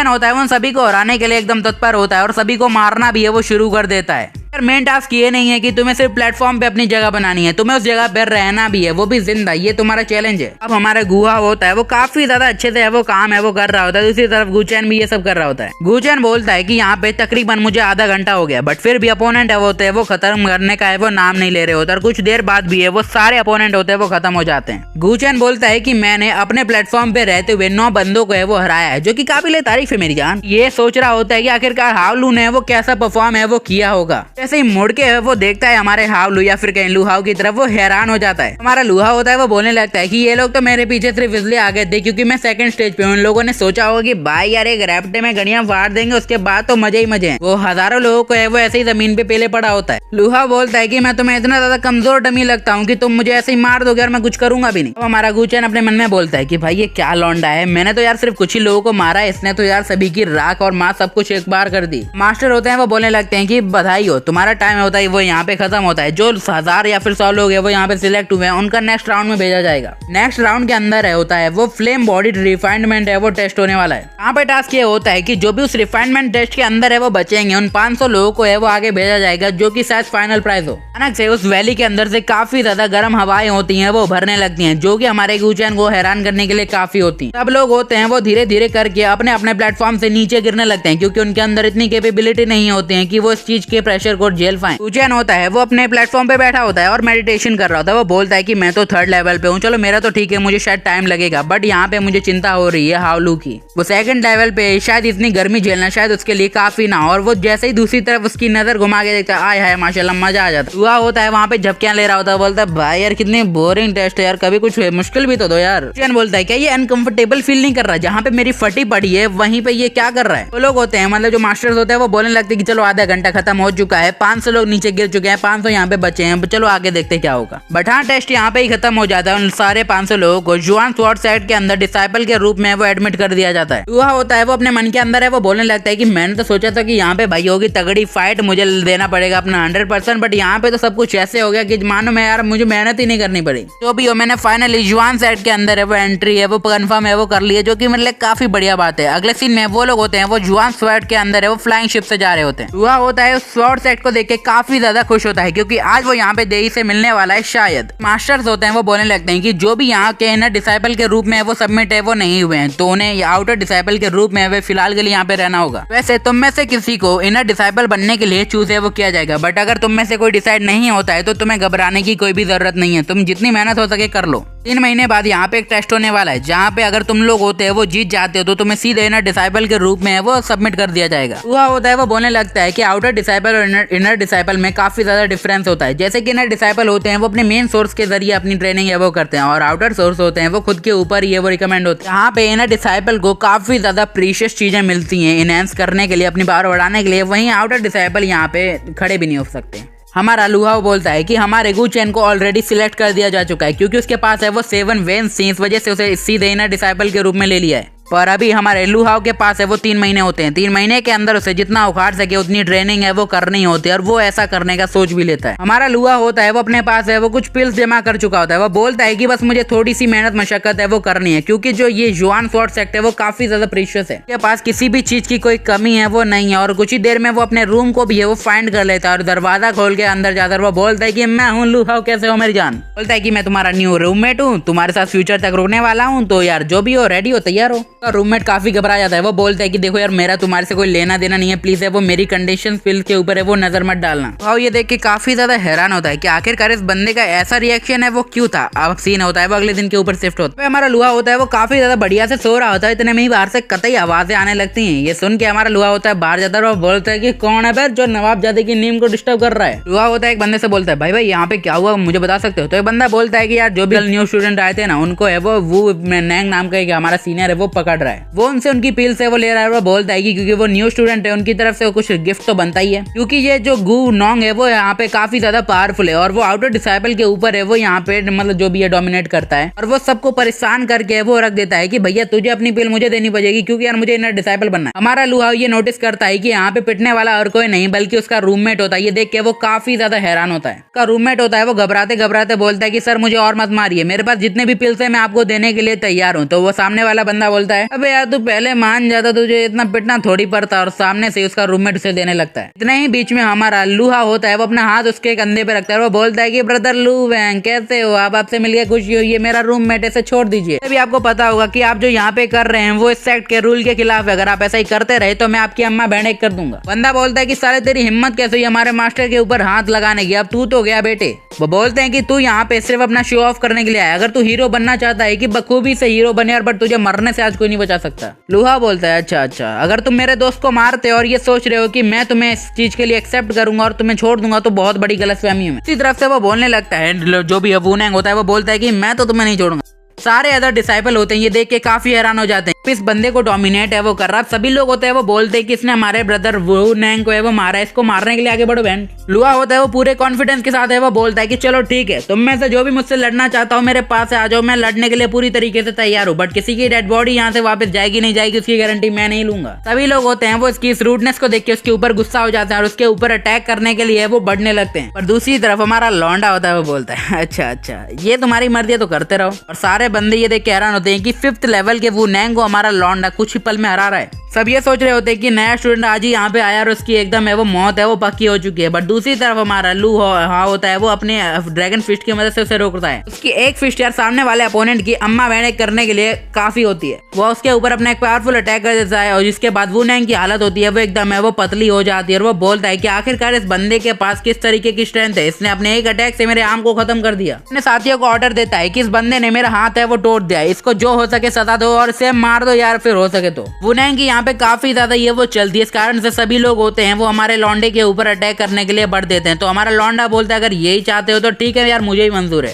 होता है उन सभी को हराने के लिए एकदम तत्पर होता है और सभी को मारना भी है वो शुरू कर देता है। मेन टास्क ये नहीं है कि तुम्हें सिर्फ प्लेटफॉर्म पे अपनी जगह बनानी है, तुम्हें उस जगह पर रहना भी है, वो भी जिंदा। ये तुम्हारा चैलेंज है। अब हमारा गुहा होता है वो काफी ज्यादा अच्छे से है वो काम है वो कर रहा होता है, दूसरी तरफ गुचैन भी ये सब कर रहा होता है। गुचैन बोलता है कि यहाँ पे तकरीबन मुझे आधा घंटा हो गया, बट फिर भी अपोनेंट है होते हैं वो खत्म करने का है वो नाम नहीं ले रहे होते, और कुछ देर बाद भी है वो सारे अपोनेंट होते हैं वो खत्म हो जाते हैं। गुचैन बोलता है कि मैंने अपने प्लेटफॉर्म पे रहते हुए 9 बंदों को है वो हराया है, जो कि काबिल तारीफ है मेरी जान। ये सोच रहा होता है कि आखिरकार हावलू ने वो कैसा परफॉर्म है वो किया होगा। जैसे ही मुड़ के वो देखता है हमारे हावलू या फिर कहीं लूहाव की तरफ, वो हैरान हो जाता है। हमारा लूहा होता है वो बोलने लगता है कि ये लोग तो मेरे पीछे सिर्फ इसलिए आ गए थे क्योंकि मैं सेकंड स्टेज पे हूँ। उन लोगों ने सोचा होगा कि भाई यार एक रैप्टे में गड़ियां फाड़ देंगे उसके बाद तो मजे ही मजे हैं। वो हजारों लोगों को है वो ऐसे ही जमीन पे पेले पड़ा होता है। लूहा बोलता है कि मैं तुम्हें इतना ज्यादा कमजोर डमी लगता हूँ कि तुम मुझे ऐसे ही मार दोगे और मैं कुछ करूंगा भी नहीं। तो हमारा गुचैन अपने मन में बोलता है कि भाई ये क्या लौंडा है, मैंने तो यार सिर्फ कुछ ही लोगों को मारा है, इसने तो यार सभी की राख और माँ सब कुछ एक बार कर दी। मास्टर होते हैं वो बोलने लगते हैं कि बधाई हो, तुम्हारा टाइम होता है वो यहाँ पे खत्म होता है। जो 1000 या फिर 100 लोग है वो यहाँ पे सिलेक्ट हुए हैं उनका नेक्स्ट राउंड में भेजा जाएगा। नेक्स्ट राउंड के अंदर है होता है वो फ्लेम बॉडी रिफाइनमेंट है वो टेस्ट होने वाला है। यहाँ पे टास्क ये होता है कि जो भी उस रिफाइनमेंट टेस्ट के अंदर है वो बचेंगे उन 500 लोगों को है वो आगे भेजा जाएगा, जो कि शायद फाइनल प्राइज हो। अचानक से उस वैली के अंदर से काफी ज्यादा गर्म हवाएं होती हैं वो भरने लगती हैं, जो कि हमारे गुचैन को हैरान करने के लिए काफी होती हैं। सब लोग होते हैं वो धीरे धीरे करके अपने अपने प्लेटफॉर्म से नीचे गिरने लगते हैं, क्योंकि उनके अंदर इतनी कैपेबिलिटी नहीं होती है कि वो इस चीज के प्रेशर को झेल पाएं। गुचैन होता है वो अपने प्लेटफॉर्म पे बैठा होता है और मेडिटेशन कर रहा होता है। वो बोलता है कि मैं तो 3rd लेवल पे हूँ, चलो मेरा तो ठीक है, मुझे शायद टाइम लगेगा, बट यहाँ पे मुझे चिंता हो रही है हावलू की। वो 2nd लेवल पे शायद इतनी गर्मी झेलना शायद उसके लिए काफी ना, और वो जैसे ही दूसरी तरफ उसकी नजर घुमा के देखता है, आय हाय माशाल्लाह मजा आ जाता है। हुआ होता है वहाँ पे झपकियां ले रहा होता है, बोलता है भाई यार कितनी बोरिंग टेस्ट है यार, कभी कुछ मुश्किल भी तो दो यार। गुचैन बोलता है क्या ये अनकंफर्टेबल फील नहीं कर रहा, जहाँ पे मेरी फटी पड़ी है वहीं पे ये क्या कर रहा है। वो लोग होते हैं मतलब जो मास्टर्स होते हैं वो बोलने लगते हैं कि चलो आधा घंटा खत्म हो चुका है, 500 लोग नीचे गिर चुके हैं, 500 यहाँ पे बचे हैं, चलो आगे देखते क्या होगा। बट हाँ टेस्ट यहाँ पे ही खत्म हो जाता है। उन सारे 500 लोगों को युवान स्वॉर्ड सेट के अंदर डिसाइपल के रूप में वो एडमिट कर दिया जाता है। हुआ होता है वो अपने मन के अंदर है वो बोलने लगता है कि मैंने तो सोचा था कि यहाँ पे भाई होगी तगड़ी फाइट, मुझे देना पड़ेगा अपना 100%, बट यहाँ पे तो सब कुछ ऐसे हो गया कि मानो मैं यार मुझे मेहनत ही नहीं करनी पड़ी। तो भी हो मैंने फाइनली युवान सेट के अंदर है वो एंट्री है वो कंफर्म है वो कर ली है, जो कि मेरे लिए काफी बढ़िया बात है। अगले सीन में वो लोग होते हैं वो युवान स्वॉर्ड के अंदर है वो फ्लाइंग शिप से जा रहे होते हैं। हुआ होता है स्वॉर्ड सेट को देख के काफी ज्यादा खुश होता है, क्योंकि आज वो यहाँ पे देही से मिलने वाला है शायद। मास्टर्स होते हैं वो बोलने लगते हैं कि जो भी यहाँ के इनर डिसाइपल के रूप में वो सबमिट है वो नहीं हुए हैं, तो उन्हें आउटर डिसाइपल के रूप में फिलहाल के लिए यहाँ पे रहना होगा। वैसे तुम में से किसी को इनर डिसाइपल बनने के लिए चूज है वो किया जाएगा, बट अगर तुम में से कोई डिसाइड नहीं होता है तो तुम्हें घबराने की कोई भी जरूरत नहीं है, तुम जितनी मेहनत हो सके कर लो। 3 महीने बाद यहाँ पे एक टेस्ट होने वाला है, जहाँ पे अगर तुम लोग होते हैं वो जीत जाते हो तो तुम्हें सीधे इनर डिसाइपल के रूप में वो सबमिट कर दिया जाएगा। हुआ होता है वो बोलने लगता है कि आउटर डिसाइपल और इनर डिसाइपल में काफी ज्यादा डिफरेंस होता है। जैसे कि इनर डिसाइपल होते हैं वो अपने मेन सोर्स के जरिए अपनी ट्रेनिंग है वो करते हैं, और आउटर सोर्स होते हैं वो खुद के ऊपर ये वो रिकमेंड होते हैं। यहाँ पे इनर डिसाइपल को काफी ज्यादा प्रीशियस चीजें मिलती हैं इनहेंस करने के लिए, अपनी पावर बढ़ाने के लिए, वहीं आउटर डिसाइपल यहाँ पे खड़े भी नहीं हो सकते। हमारा लूहा बोलता है कि हमारे गुचैन को ऑलरेडी सिलेक्ट कर दिया जा चुका है, क्योंकि उसके पास है वो 7 वेन्स थी, इस वजह से उसे सीधे इनर डिसाइपल के रूप में ले लिया है। पर अभी हमारे लुहाओ के पास है वो 3 महीने होते हैं। 3 महीने के अंदर उसे जितना उखाड़ सके उतनी ट्रेनिंग है वो करनी होती है और वो ऐसा करने का सोच भी लेता है। हमारा लुहा होता है वो अपने पास है वो कुछ पिल्स जमा कर चुका होता है। वो बोलता है कि बस मुझे थोड़ी सी मेहनत मशक्कत है वो करनी है, क्योंकि जो ये जुआन स्वॉर्ड सेक्ट है वो काफी ज्यादा प्रीशियस है। उसके पास किसी भी चीज की कोई कमी है वो नहीं है और कुछ ही देर में वो अपने रूम को भी है वो फाइंड कर लेता है और दरवाजा खोल के अंदर जाता है। वो बोलता है कि मैं हूँ लुहाओ, कैसे हो मेरी जान। बोलता है कि मैं तुम्हारा न्यू रूममेट हूँ, तुम्हारे साथ फ्यूचर तक रुकने वाला हूँ, तो यार जो भी हो रेडी हो, तैयार हो। रूममेट काफी घबरा जाता है। वो बोलता है कि देखो यार मेरा तुम्हारे से कोई लेना देना नहीं है, प्लीज है वो मेरी कंडीशन फिल के ऊपर है वो नजर मत डालना। वो ये देख के काफी ज्यादा हैरान होता है कि आखिरकार इस बंदे का ऐसा रिएक्शन है वो क्यों था। अब सीन होता है वो अगले दिन के ऊपर शिफ्ट होता है। हमारा लुहा होता है वो काफी ज्यादा बढ़िया से सो रहा होता है, इतने में ही बाहर से कतई आवाजें आने लगती हैं। ये सुन के हमारा लुहा होता है बाहर जाता है और बोलता है कि कौन है जो नवाबजादे की नींद को डिस्टर्ब कर रहा है। लुहा होता है एक बंदे से बोलता है भाई भाई यहाँ पे क्या हुआ मुझे बता सकते हो। तो एक बंदा बोलता है कि यार जो भी न्यू स्टूडेंट आए थे ना उनको है वो नैंग नाम का हमारा सीनियर है वो पकड़ रहा है। वो उनसे उनकी पील से वो ले रहा है। वो बोलता है कि क्योंकि वो न्यू स्टूडेंट है उनकी तरफ से कुछ गिफ्ट तो बनता ही है, क्योंकि ये जो गू नोंग है वो यहाँ पे काफी ज्यादा पावरफुल है और वो आउटर डिसाइपल के ऊपर है वो यहाँ पे मतलब जो भी है डोमिनेट करता है और वो सबको परेशान करके वो रख देता है कि भैया तुझे अपनी पील मुझे देनी पड़ेगी क्योंकि यार मुझे इनर डिसाइपल बनना है। हमारा लुहा ये नोटिस करता है कि यहाँ पे पिटने वाला और कोई नहीं बल्कि उसका रूममेट होता है। ये देख के वो काफी ज्यादा हैरान होता है। उसका रूममेट होता है वो घबराते घबराते बोलता है कि सर मुझे और मत मारिए, मेरे पास जितने भी पिल्स है मैं आपको देने के लिए तैयार हूँ। तो वो सामने वाला बंदा बोलता है अबे यार तू पहले मान जाता, तुझे इतना पिटना थोड़ी पड़ता, और सामने से उसका रूममेट उसे देने लगता है। इतने ही बीच में हमारा लुहा होता है वो अपना हाथ उसके कंधे पे रखता है। वो बोलता है कि ब्रदर लू वैंग कैसे हो आप, आपसे मिलकर खुशी हुई, ये मेरा रूममेट ऐसे छोड़ दीजिए। अभी आपको पता होगा कि आप जो यहाँ पे कर रहे हैं वो इस सेक्ट के रूल के खिलाफ है, अगर आप ऐसा ही करते रहे तो मैं आपकी अम्मा बहन एक कर दूंगा। बंदा बोलता है कि साले तेरी हिम्मत कैसे हुई हमारे मास्टर के ऊपर हाथ लगाने की, अब तू तो गया बेटे। वो बोलते हैं कि तू यहाँ पे सिर्फ अपना शो ऑफ करने के लिए आया, अगर तू हीरो बनना चाहता है कि बखूबी से हीरो बने और बट तुझे मरने से आज कोई नहीं बचा सकता। लुहा बोलता है अच्छा अच्छा, अगर तुम मेरे दोस्त को मारते और ये सोच रहे हो कि मैं तुम्हें इस चीज के लिए एक्सेप्ट करूंगा और तुम्हें छोड़ दूंगा तो बहुत बड़ी गलतफहमी है। इसी तरफ से वो बोलने लगता है, जो भी वू नेंग होता है वो बोलता है कि मैं तो तुम्हें नहीं छोड़ूंगा। सारे अदर डिसाइपल होते हैं ये देख के काफी हैरान हो जाते हैं। इस बंदे को डोमिनेट है वो कर रहा। सभी लोग होते हैं वो बोलते हैं कि इसने हमारे ब्रदर वू नेंग को है वो मारा है, इसको मारने के लिए आगे बढ़ो बहन। लुहा होता है वो पूरे कॉन्फिडेंस के साथ है वो बोलता है कि चलो ठीक है, तुम में से जो भी मुझसे लड़ना चाहता हूँ मेरे पास आ जाओ, मैं लड़ने के लिए पूरी तरीके से तैयार हूँ, बट किसी की डेड बॉडी यहाँ से वापस जाएगी नहीं जाएगी उसकी गारंटी मैं नहीं लूंगा। सभी लोग होते हैं वो इसकी इस रूडनेस को देख के उसके ऊपर गुस्सा हो जाते हैं और उसके ऊपर अटैक करने के लिए वो बढ़ने लगते हैं। पर दूसरी तरफ हमारा लौंडा होता है वो बोलता है अच्छा अच्छा ये तुम्हारी मर्जी है तो करते रहो। और सारे बंदे ये देख के हैरान होते हैं कि 5th लेवल के वू नेंग को हमारा लौंडा कुछ ही पल में हरा रहा है। सब ये सोच रहे होते हैं कि नया स्टूडेंट आज ही यहाँ पे आया और उसकी एकदम है वो मौत है वो पक्की हो चुकी है। बट दूसरी तरफ हमारा लू होता है वो अपने ड्रैगन फिस्ट की मदद से उसे रोकता है। उसकी एक फिस्ट यार सामने वाले अपोनेंट की अम्मा बहने करने के लिए काफी होती है। वो उसके ऊपर अपना एक पावरफुल अटैक कर देता है और जिसके बाद वू नेंग की हालत होती है वो एकदम है वो पतली हो जाती है। और वो बोलता है कि आखिरकार इस बंदे के पास किस तरीके की स्ट्रेंथ है, इसने अपने एक अटैक से मेरे आर्म को खत्म कर दिया। अपने साथियों को ऑर्डर देता है कि इस बंदे ने मेरा हाथ है वो तोड़ दिया, इसको जो हो सके सजा दो और इसे मार दो यार, फिर हो सके तो। वू नेंग की यहाँ पे काफी ज्यादा ये वो चलती है, इस कारण से सभी लोग होते हैं वो हमारे लौंडे के ऊपर अटैक करने के लिए बढ़ देते हैं। तो हमारा लौंडा बोलता है अगर यही चाहते हो तो ठीक है यार मुझे ही मंजूर है।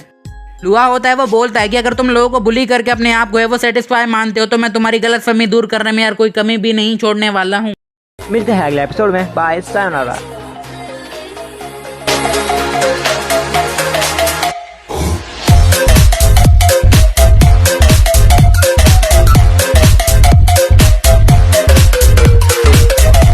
लुहा होता है वो बोलता है कि अगर तुम लोगों को बुली करके अपने आप को है वो सेटिस्फाई मानते हो तो मैं तुम्हारी गलतफहमी दूर करने में यार कोई कमी भी नहीं छोड़ने वाला हूँ। मिलते हैं अगले एपिसोड में। Bye, sayonara.